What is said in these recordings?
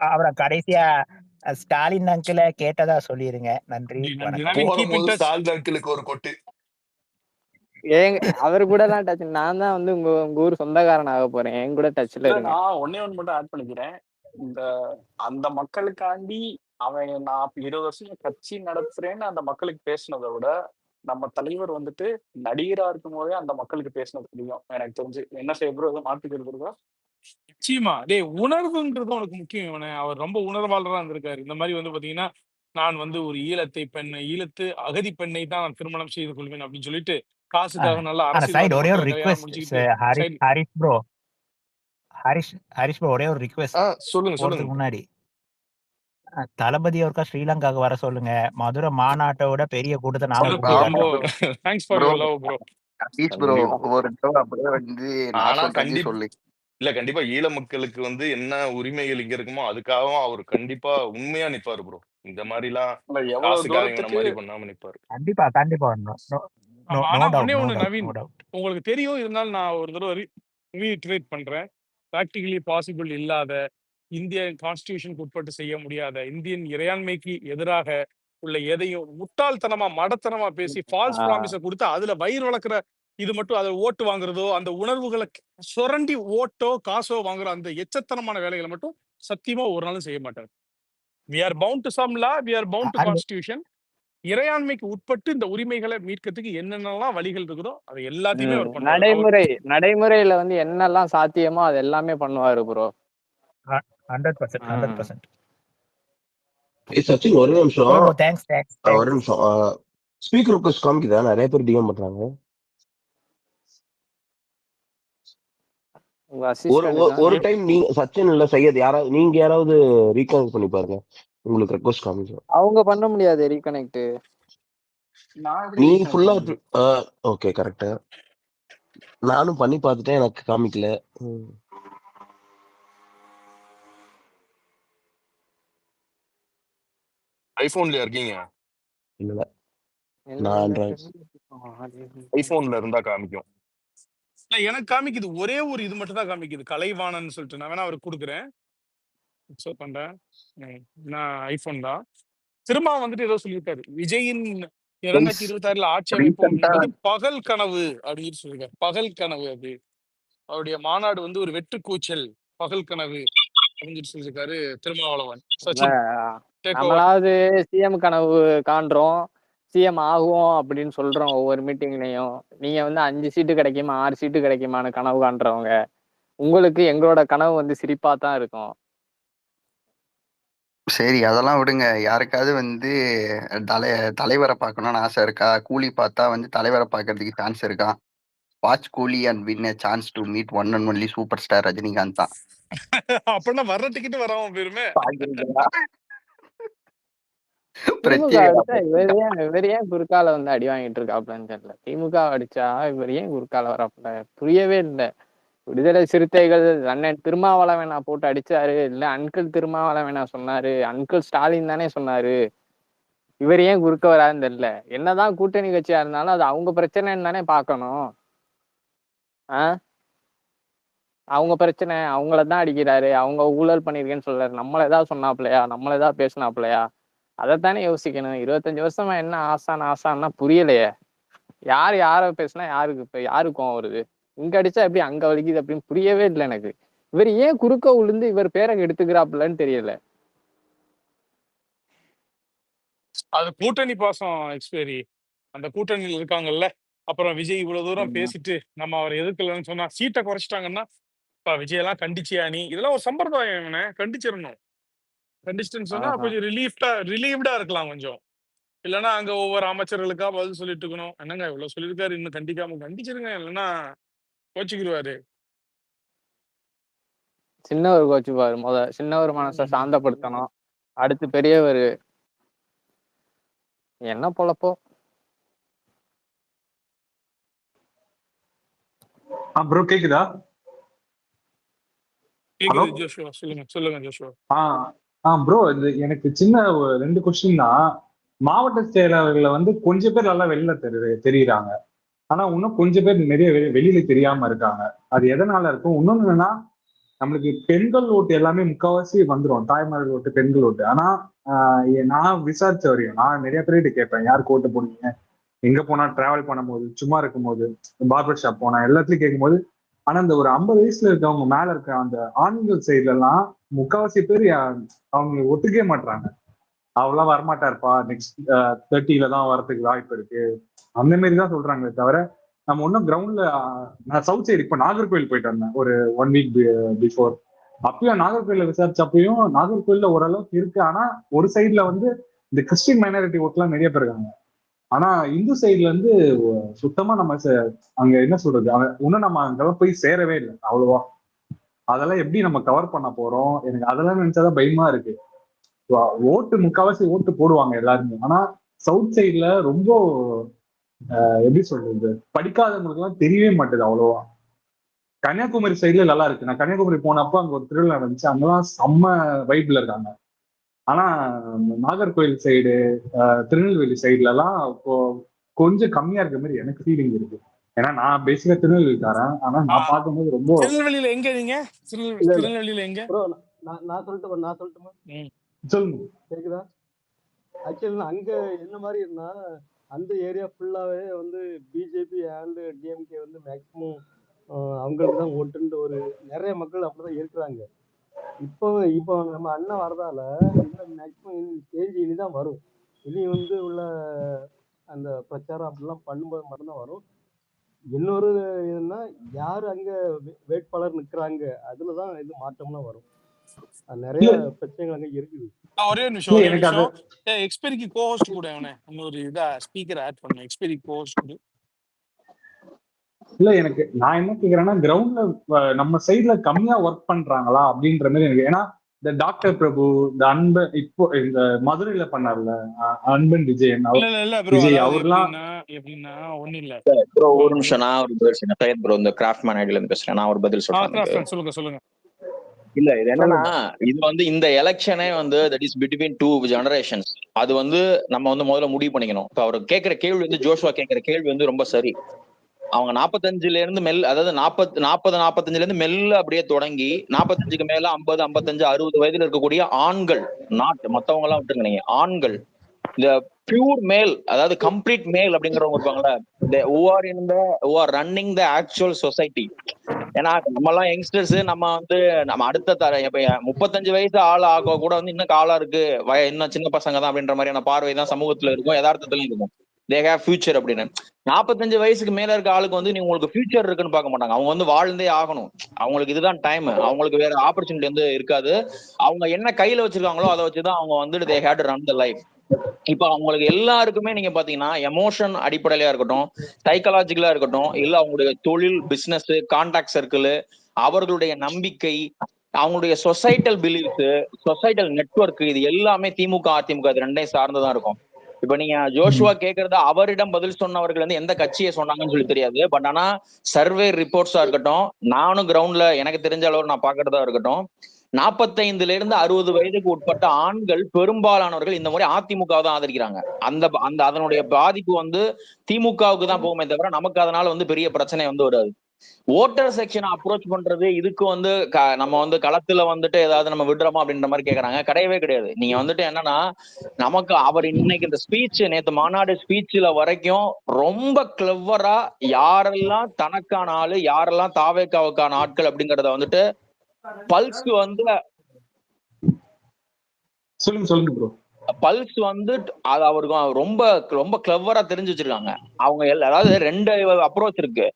அப்புறம் கடைசியா ஸ்டாலின் அங்கிள கேட்டதா சொல்லிருங்க. நன்றி, நன்றி. வணக்கம். I will keep in போடும்போது touch. ஸ்டாலின் அங்கிளுக்கு ஒரு கொட்டு. ஏங்க அவரு கூட எல்லாம் டச். நான் தான் வந்து உங்க ஊர் சொந்தக்காரன் ஆக போறேன். என் கூட டச்ல இல்ல இருங்க. நான் ஒண்ணே ஒண்ணு மட்டும் ஆட் பண்ணிக்கிறேன். இந்த அந்த மக்களுக்காண்டி அவன் நான் 20 வருஷம் கட்சி நடத்துறேன்னு அந்த மக்களுக்கு பேசினதை விட நம்ம தலைவர் வந்துட்டு நடிகரா இருக்கும் போதே அந்த மக்களுக்கு பேசினது தெரியும் எனக்கு தெரிஞ்சு. என்ன செய்ய ப்ரோ எதுவும் மாத்திக்கிறது இருக்கா? நிச்சயமா டேய் உணர்வுன்றது உனக்கு முக்கியம். இவனே அவர் ரொம்ப உணர்வாளராக இருந்திருக்காரு. இந்த மாதிரி வந்து பாத்தீங்கன்னா நான் வந்து ஒரு ஈழத்து அகதி பெண்ணை தான் நான் திருமணம் செய்து கொள்வேன் அப்படின்னு சொல்லிட்டு காசுக்காக நல்ல ஆனா சைடு அரசியல்வாதி ஒரே ஒரு மக்களை கல்யாணம் ரிக்வெஸ்ட் முடிச்சுக்கிட்டு Harish side Harish bro Harish bro ஒரே ஒரு ரிக்வெஸ்ட் சொல்லுங்க போறதுக்கு சொல்லுங்க. முன்னாடி தளபதி ஒருக்கா ஸ்ரீலங்காவுக்கு வர சொல்லுங்க. மதுரை மாநாட்டோட பெரிய கூட்டத்தை நாங்க ரொம்ப கூட்டி ரொம்ப காட்டுறோம். Thanks for bro your love bro. Please bro கண்டிப்பா. ஒரு தடவை அப்படியே வந்து நான் ஆனா சொல்றேன்னு சொல்லி. இல்ல கண்டிப்பா ஈழ மக்களுக்கு வந்து என்ன உரிமைகள் இங்க இருக்குமோ அதுக்காகவும் அவர் கண்டிப்பா உண்மையா நிப்பாரு ப்ரோ. இந்த மாதிரி எல்லாம் இல்ல எவ்வளவு காசுக்காக இவன தூரத்துக்கு மாதிரி பண்ணாம நிப்பாரு. கண்டிப்பா நோ ஆமா. ஆனா டவுட் ஒண்ணே நோ ஒண்ணு டவுட் நவீன், நோ டவுட். உங்களுக்கு தெரியும் இருந்தாலும் நான் ஒரு தடவை ரீட்ரேட் பண்றேன். பிராக்டிகலி பாசிபிள் இல்லாத, இந்திய கான்ஸ்டிடியூஷனுக்கு உட்பட்டு செய்ய முடியாத, இந்தியன் இறையாண்மைக்கு எதிராக உள்ள எதையும் முட்டாள்தனமா மடத்தனமா பேசி ஃபால்ஸ் ப்ராமிஸ கொடுத்து அதுல வயிறு வளர்க்குற இது மட்டும் அதை ஓட்டு வாங்குறதோ அந்த உணர்வுகளை சுரண்டி ஓட்டோ காசோ வாங்குற அந்த எச்சத்தனமான வேலைகளை மட்டும் சத்தியமா ஒரு நாளும் செய்ய மாட்டார். We are bound to some law, we are bound to அது கான்ஸ்டிடியூஷன். இறையாண்மைக்கு உட்பட்டு இந்த உரிமைகளை மீட்கிறதுக்கு என்னென்னலாம் வழிகள் இருக்குதோ அது எல்லாத்தையுமே அவர் பண்ணுவார். நடைமுறையில வந்து என்னெல்லாம் சாத்தியமோ அது எல்லாமே பண்ணுவாரு ப்ரோ. 100%. சச்சின் ஒரு நிமிஷம் ப்ரோ தேங்க்ஸ் ஒரு நிமிஷம் ஸ்பீக்கர் ரிக்வெஸ்ட் காமிக்குதா? நிறைய பேர் டிஎம் பண்றாங்க. ஒரு டைம் நீங்க சச்சின் இல்ல சையத் யாராவது நீங்க யாராவது ரீகனெக்ட் பண்ணி பாருங்க, உங்களுக்கு ரெக்வெஸ்ட் காமிக்கும். அவங்க பண்ண முடியாது ரீகனெக்ட். நீ ஃபுல்லா ஓகே கரெக்ட். நானும் பண்ணி பார்த்துட்டேன், எனக்கு காமிக்கல. ஐபோன்ல இருக்கீங்க? இல்ல நான் ஆண்ட்ராய்ட். ஐபோன்ல இருந்தா காமிக்கும். எனக்கு காமிக்குது ஒரே ஒரு இது மட்டும் தான் காமிக்குது, கலைவாணன் சொல்லிட்டு. நான் வேணா அவருக்கு கொடுக்குறேன், பண்றேன். நான் ஐபோன் தான். திரும்ப வந்துட்டு ஏதோ சொல்லியிருக்காரு, விஜயின் 2026 ஆட்சி அமைப்போம் என்பது பகல் கனவு அப்படின்னு சொல்லியிருக்காரு. பகல் கனவு அது, அவருடைய மாநாடு வந்து ஒரு வெற்று கூச்சல், பகல் கனவு அப்படின்னு சொல்லியிருக்காரு திருமாவளவன். நம்மளாவது சிஎம் கனவு காண்றோம், சிஎம் ஆகுவோம் அப்படின்னு சொல்றோம் ஒவ்வொரு மீட்டிங்லயும். நீங்க வந்து 5 சீட்டு கிடைக்குமா 6 சீட்டு கிடைக்குமான்னு கனவு காண்றவங்க. உங்களுக்கு எங்களோட கனவு வந்து சிரிப்பா தான் இருக்கும். சரி அதெல்லாம் விடுங்க. யாருக்காவது வந்து தலைவரை பார்க்கணும்னு ஆசை இருக்கா? கூலி பார்த்தா வந்து தலைவரை பார்க்கறதுக்கு சான்ஸ் இருக்கா? வாட்ச் கூலி and win a chance to meet one and only super star Rajinikanth தான். அப்படின்னா வர்ற டிக்கெட் வராம போயிருமே. திமுக அடிச்சா இவர் ஏன் குறுக்கால வந்து அடி வாங்கிட்டு இருக்காப்லன்னு தெரியல. திமுக அடிச்சா இவர் ஏன் குறுக்கால வராப்ல புரியவே இல்லை. விடுதலை சிறுத்தைகள் அண்ணன் திருமாவளவனா போட்டு அடிச்சாரு, இல்ல அன்கிள் திருமாவளவனா சொன்னாரு, அன்கிள் ஸ்டாலின் தானே சொன்னாரு. இவர் ஏன் குறுக்க வராதுன்னு தெரியல. என்னதான் கூட்டணி கட்சியா இருந்தாலும் அது அவங்க பிரச்சனைன்னு தானே பார்க்கணும். அவங்க பிரச்சனை, அவங்களதான் அடிக்கிறாரு, அவங்க ஊழல் பண்ணிருக்கேன்னு சொல்றாரு. நம்மள ஏதாவது சொன்னாப்லையா, நம்மள ஏதாவது பேசினாப்லையா? அதைத்தானே யோசிக்கணும். 25 வருஷமா என்ன ஆசான்னா புரியலையே. யார பேசினா யாருக்கும் வருது, இங்க அடிச்சா எப்படி அங்க வலிக்குது அப்படின்னு புரியவே இல்லை எனக்கு. இவர் ஏன் குறுக்க விழுந்து இவர் பேரை எடுத்துக்கிறாப்புலன்னு தெரியல. அது கூட்டணி பாசம் எக்ஸ்பைரி. அந்த கூட்டணியில் இருக்காங்கல்ல, அப்புறம் விஜய் இவ்வளவு தூரம் பேசிட்டு நம்ம அவரை எதிர்க்கலன்னு சொன்னா சீட்டை குறைச்சிட்டாங்கன்னா விஜய் எல்லாம் கண்டிச்சியா நீ? இதெல்லாம் ஒரு சம்பிரதாயம், கண்டிச்சிடணும். கண்டிச்சுன்னு சொன்னா கொஞ்சம் ரிலீவ்டா இருக்கலாம் கொஞ்சம். இல்லைன்னா அங்க ஒவ்வொரு அமைச்சர்களுக்கா பதில் சொல்லிட்டு இருக்கணும். என்னங்க இவ்வளவு சொல்லியிருக்காரு இன்னும் கண்டிக்காம, கண்டிச்சிருங்க, இல்லைன்னா கோச்சுக்கிடுவாரு. சின்னவர் கோச்சுப்பாரு. சின்னவர் மனசை சாந்தப்படுத்தணும். அடுத்து பெரியவர் என்ன பொழப்போ. ப்ரோ கேக்குதா? சொல்லுங்க ஜோஷுவா. ப்ரோ இது எனக்கு சின்ன 2 கொஸ்டின் தான். மாவட்ட செயலாளர்களை வந்து கொஞ்சம் பேர் நல்லா வெளியில தெரியுறாங்க, ஆனா இன்னும் கொஞ்சம் பேர் நிறைய வெளியில தெரியாம இருக்காங்க. அது எதனால இருக்கும்? இன்னொன்னு என்னன்னா, நம்மளுக்கு பெண்கள் ஓட்டு எல்லாமே முக்கால்வாசி வந்துடும், தாய்மார்கள் ஓட்டு, பெண்கள் ஓட்டு. ஆனா நான் விசாரிச்ச வரையும், நான் நிறைய பேர்கிட்ட கேட்பேன், யாருக்கு ஓட்டு போனீங்க, எங்க போனா டிராவல் பண்ணும்போது, சும்மா இருக்கும்போது, பார்பர் ஷாப் போனா எல்லாத்துலயும் கேட்கும்போது, ஆனா இந்த ஒரு 50 வயசுல இருக்கவங்க மேல இருக்க அந்த ஆண்கள் சைட்ல எல்லாம் முக்கால்வாசி பேர் அவங்க ஒத்துக்கவே மாட்டாங்க. அவ்வளவு வரமாட்டாருப்பா, நெக்ஸ்ட் 30ல தான் வரதுக்கு வாய்ப்பு இருக்கு, அந்த மாதிரி தான் சொல்றாங்களே தவிர நம்ம ஒன்றும் கிரவுண்ட்ல. நான் சவுத் சைடு இப்ப நாகர்கோவில் போயிட்டு வந்தேன் ஒரு 1 வீக் பிஃபோர். அப்பயும் நாகர்கோயில விசாரிச்சப்பயும் நாகர்கோயில்ல ஓரளவுக்கு இருக்கு. ஆனா ஒரு சைட்ல வந்து இந்த கிறிஸ்டின் மைனாரிட்டி ஓட்டுலாம் நிறைய பேர் இருக்காங்க. ஆனா இந்து சைட்ல இருந்து சுத்தமா நம்ம அங்க என்ன சொல்றது, இன்னும் நம்ம அங்கெல்லாம் போய் சேரவே இல்லை அவ்வளவா. அதெல்லாம் எப்படி நம்ம கவர் பண்ண போறோம், எனக்கு அதெல்லாம் நினைச்சாதான் பயமா இருக்கு. ஓட்டு முக்கால்வாசி ஓட்டு போடுவாங்க எல்லாருமே, ஆனா சவுத் சைட்ல ரொம்ப எப்படி சொல்றது, படிக்காதவங்களுக்கு எல்லாம் தெரியவே மாட்டேது அவ்வளவா. கன்னியாகுமரி சைட்ல நல்லா இருக்கு. நான் கன்னியாகுமரி போனப்போ அங்க ஒரு திருவிழா நடந்துச்சு, அங்கெல்லாம் செம்ம வைப்ல இருக்காங்க. ஆனா நாகர்கோவில் சைடு, திருநெல்வேலி சைட்ல எல்லாம் இப்போ கொஞ்சம் கம்மியா இருக்க மாதிரி எனக்கு ஃபீலிங் இருக்கு. ஏன்னா நான் பேசிக்கா திருநெல்வேலிக்காரன், ஆனா நான் பார்க்கும்போது ரொம்ப. திருநெல்வேலியில எங்க நீங்க? திருநெல்வேலியில எங்க? நான் சொல்லட்டுமா? சொல்லுங்க. கேக்குதா? ஆக்சுவலி அங்க என்ன மாதிரி இருந்தா, அந்த ஏரியா ஃபுல்லாவே வந்து பிஜேபி அண்ட் டிஎம்கே வந்து மேக்சிமம் அவங்களுக்கு தான் ஓட்டுன்ற ஒரு நிறைய மக்கள் அப்படிதான் இருக்கிறாங்க. இப்போ நம்ம அண்ணன் வரதால இன்னும் மேக்சிமம் சேஞ்ச் இனிதான் வரும். இனி வந்து உள்ள அந்த பிரச்சாரம் அப்படிலாம் பண்ணும்போது மட்டும்தான் வரும். இன்னொரு இதுன்னா யாரு அங்க வேட்பாளர் நிக்கிறாங்க, அதுலதான் இது மாற்றம்லாம் வரும். நிறைய பிரச்சனைகள் அங்க இருக்குது. ஒரே ஒரு நிமிஷம். எக்ஸ்பெரிக்கு கோஹோஸ்ட் கூட அவனே இன்னொரு இதா ஸ்பீக்கர் ஆட் பண்ணு. எக்ஸ்பெரி கோஹோஸ்ட் கூட. இல்ல எனக்கு நான் என்ன கேக்குறேன்னா, கிரவுண்ட்ல நம்ம சைட்ல கம்மியா ஒர்க் பண்றாங்களா அப்படின்ற மாதிரி எனக்கு. ஏன்னா இந்த டாக்டர் பிரபு, இந்த அன்பன், இப்போ இந்த மதுரையில பண்ணார்ல அன்பன் விஜயன், விஜய் அவர்லாம் எப்படின்னா ஒண்ணு இல்ல. ஒரு நிமிஷம், நான் ஒரு பதில் சொல்றேன். சையத் ப்ரோ, இந்த கிராஃப்ட்மேன் ஐடியில இருந்து பேசுறேன். நான் ஒரு பதில் சொல்றேன். சொல்லுங்க. இல்ல, இது என்னன்னா, இது வந்து இந்த எலெக்ஷனே வந்து தட் இஸ் பிட்வீன் 2 generations. அது வந்து நம்ம வந்து முதல்ல முடிவு பண்ணிக்கணும். இப்ப அவர் கேட்கிற கேள்வி வந்து, ஜோஷுவா கேட்கிற கேள்வி வந்து ரொம்ப சரி. அவங்க 45ல இருந்து அதாவது 45ல இருந்து மெல்ல அப்படியே தொடங்கி 45க்கு மேல 50, 55, 60 வயதுல இருக்கக்கூடிய ஆண்கள், மத்தவங்க எல்லாம் விட்டுருங்க, நீங்க ஆண்கள், இந்த பியூர் மேல், அதாவது கம்ப்ளீட் மேல் அப்படிங்கிறவங்க இருப்பாங்களா, who are running the actual society. ஏன்னா நம்ம எல்லாம் யங்ஸ்டர்ஸ், நம்ம அடுத்த 35 வயசு ஆள் ஆக கூட வந்து இன்னும் காலா இருக்கு, இன்னும் சின்ன பசங்க தான் அப்படின்ற மாதிரியான பார்வை தான் சமூகத்துல இருக்கும், யதார்த்தத்துலயும் இருக்கும். தே ஹேவ் ஃபியூச்சர் அப்படின்னு. 45 வயசுக்கு மேல இருக்க ஆளுக்கு வந்து உங்களுக்கு ஃபியூச்சர் இருக்குன்னு பார்க்க மாட்டாங்க. அவங்க வந்து வாழ்ந்தே ஆகணும், அவங்களுக்கு இதுதான் டைம், அவங்களுக்கு வேற ஆப்பர்ச்சுனிட்டி வந்து இருக்காது. அவங்க என்ன கையில வச்சிருக்காங்களோ அதை வச்சுதான் அவங்க வந்துட்டு they had to run the life. இப்ப அவங்களுக்கு எல்லாருக்குமே நீங்க பாத்தீங்கன்னா எமோஷன் அடிப்படையிலயா இருக்கட்டும், சைக்காலஜிக்கலா இருக்கட்டும், இல்ல அவங்களுடைய தொழில், பிசினஸ், கான்டாக்ட் சர்க்கிள், அவர்களுடைய நம்பிக்கை, அவங்களுடைய சொசைட்டல் பிலீஃப், சொசைட்டல் நெட்வொர்க், இது எல்லாமே திமுக அதிமுக இது ரெண்டையும் சார்ந்துதான் இருக்கும். இப்ப நீங்க ஜோஷுவா கேக்குறத அவரிடம் பதில் சொன்னவர்கள் வந்து எந்த கட்சியை சொன்னாங்கன்னு சொல்லி தெரியாது. பட் ஆனா சர்வே ரிப்போர்ட்ஸா இருக்கட்டும், நானும் கிரவுண்ட்ல எனக்கு தெரிஞ்ச அளவு நான் பாக்குறதா இருக்கட்டும், 45ல இருந்து 60 வயதுக்கு உட்பட்ட ஆண்கள் பெரும்பாலானவர்கள் இந்த முறை அதிமுக தான் ஆதரிக்கிறாங்க. அந்த அதனுடைய பாதிப்பு வந்து திமுகவுக்கு தான் போகுமே தவிர நமக்கு அதனால வந்து பெரிய பிரச்சனை வந்து வராது. ஓட்டர் செக்ஷனை அப்ரோச் பண்றது, இதுக்கு வந்து நம்ம வந்து களத்துல வந்துட்டு ஏதாவது நம்ம விடுறோமா அப்படின்ற மாதிரி கேக்குறாங்க. கிடையவே கிடையாது. நீங்க வந்துட்டு என்னன்னா, நமக்கு அவர் இன்னைக்கு இந்த ஸ்பீச், நேத்து மாநாடு ஸ்பீச்ல வரைக்கும் ரொம்ப கிளவரா யாரெல்லாம் தனக்கான ஆளு, யாரெல்லாம் தாவேக்காவுக்கான ஆட்கள் அப்படிங்கறத வந்துட்டு பல்ஸ் வந்து சொல்லுங்க ப்ரோ. பல்ஸ் வந்து அது அவருக்கு ரொம்ப ரொம்ப கிளவரா தெரிஞ்சு வச்சிருக்காங்க. அவங்க அதாவது 2 அப்ரோச் இருக்கு.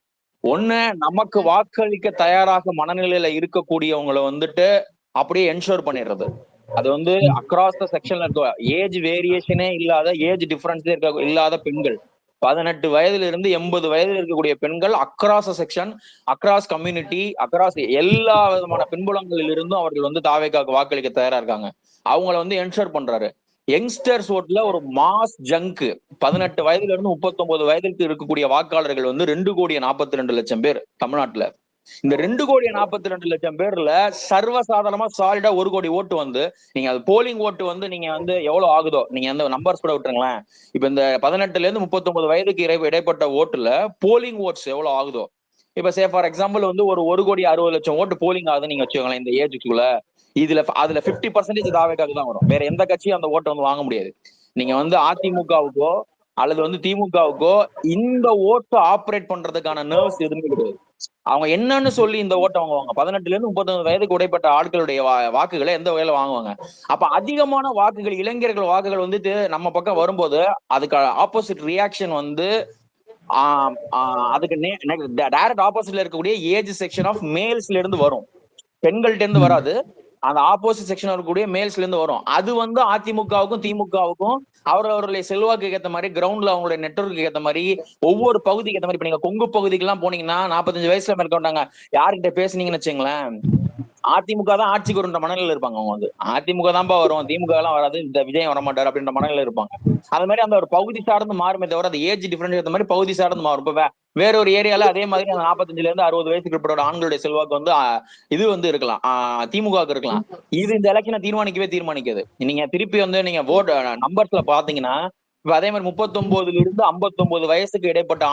ஒண்ணு, நமக்கு வாக்களிக்க தயாராக மனநிலையில இருக்கக்கூடியவங்களை வந்துட்டு அப்படியே என்ஷோர் பண்ணிடுறது. அது வந்து அக்ராஸ் த செக்ஷன்ல இருக்க ஏஜ் வேரியேஷனே இல்லாத, ஏஜ் டிஃபரன்ஸே இல்லாத பெண்கள், 18 வயதுல இருந்து 80 வயதுல இருக்கக்கூடிய பெண்கள், across section, across community, across எல்லா விதமான பின்புலங்களில் இருந்தும் அவர்கள் வந்து தாவேக்காவுக்கு வாக்களிக்க தயாரா இருக்காங்க. அவங்கள வந்து என்ஷோர் பண்றாரு. யங்ஸ்டர்ஸ் ஓட்ல ஒரு மாஸ் ஜங்க், 18 வயதுல இருந்து 39 வயதுக்கு இருக்கக்கூடிய வாக்காளர்கள் வந்து 2,42,00,000 பேர் தமிழ்நாட்டுல. இந்த 2,42,00,000 பேர்ல சர்வசாதாரணமா சாலிடா 1 கோடி ஓட்டு வந்து, நீங்க அது போலிங் ஓட்டு வந்து நீங்க வந்து எவ்வளவு ஆகுதோ, நீங்க அந்த நம்பர்ஸ் கூட விட்டுருங்களேன். இப்ப இந்த 18ல இருந்து 39 வயதுக்கு இடைப்பட்ட ஓட்டுல போலிங் ஓட்ஸ் எவ்வளவு ஆகுதோ, இப்ப சே ஃபார் எக்ஸாம்பிள் வந்து ஒரு 1,60,00,000 ஓட்டு போலிங் ஆகுதுன்னு நீங்க வச்சுக்கோங்களேன் இந்த ஏஜுக்குள்ள. அதுல 50% தாவேக்காக்கு தான் வரும். வேற எந்த கட்சியும் அந்த ஓட்டை வந்து வாங்க முடியாது. நீங்க வந்து அதிமுகவுக்கோ அல்லது வந்து திமுகவுக்கோ இந்த ஓட்டு ஆப்ரேட் பண்றதுக்கான நர்வ்ஸ் எதுவுமே கிடையாது. அவங்க என்னன்னு சொல்லி இந்த ஓட்டை வாங்குவாங்க? 18 இருந்து 39 வயதுக்கு உடைப்பட்ட ஆட்களுடைய வாக்குகளை எந்த வகையில வாங்குவாங்க? அப்ப அதிகமான வாக்குகள், இளைஞர்கள் வாக்குகள் வந்துட்டு நம்ம பக்கம் வரும்போது அதுக்கு ஆப்போசிட் ரியாக்ஷன் வந்து அதுக்கு டைரக்ட் ஆப்போசிட்ல இருக்கக்கூடிய ஏஜ் செக்ஷன் ஆஃப் மேல்ஸ்ல இருந்து வரும், பெண்கள்ட்ட இருந்து வராது. அந்த ஆப்போசிட் செக்ஷன் இருக்கக்கூடிய மேல்ஸ்ல இருந்து வரும். அது வந்து அதிமுகவுக்கும் திமுகவுக்கும் அவர்களுடைய செல்வாக்கு ஏற்ற மாதிரி, கிரவுண்ட்ல அவங்களுடைய நெட்வொர்க்கு ஏற்ற மாதிரி, ஒவ்வொரு பகுதிக்கு ஏற்ற மாதிரி. இப்ப நீங்க கொங்கு பகுதிக்கு எல்லாம் போனீங்கன்னா 45 வயசுல மேற்கொண்டாங்க யாருக்கிட்ட பேசுனீங்கன்னு வச்சுங்களேன், அதிமுக தான் ஆட்சிக்கு வருன்ற மனநிலையில இருப்பாங்க. அவங்க வந்து அதிமுக தான்ப்பா வரும், திமுக எல்லாம் வராது, இந்த விஜயம் வரமாட்டாரு அப்படின்ற மனநிலையில இருப்பாங்க. அது மாதிரி அந்த ஒரு பகுதி சார்ந்து மாறுமே தவிர அந்த ஏஜ் டிஃபரன்ஸ் ஏற்ற மாதிரி பகுதி சார்ந்து மாறும். இப்ப வேற ஒரு ஏரியால அதே மாதிரி அந்த 45 இருந்து 60 வயசுக்கு உட்பட்ட ஆண்களுடைய செல்வாக்கு வந்து இது வந்து இருக்கலாம், திமுகவுக்கு இருக்கலாம். இது இந்த எலெக்ஷனை தீர்மானிக்காது. நீங்க திருப்பி வந்து நீங்க ஓட் நம்பர்ஸ்ல பாத்தீங்கன்னா இப்ப அதே மாதிரி 39 இருந்து 59 வயசுக்கு இடைப்பட்ட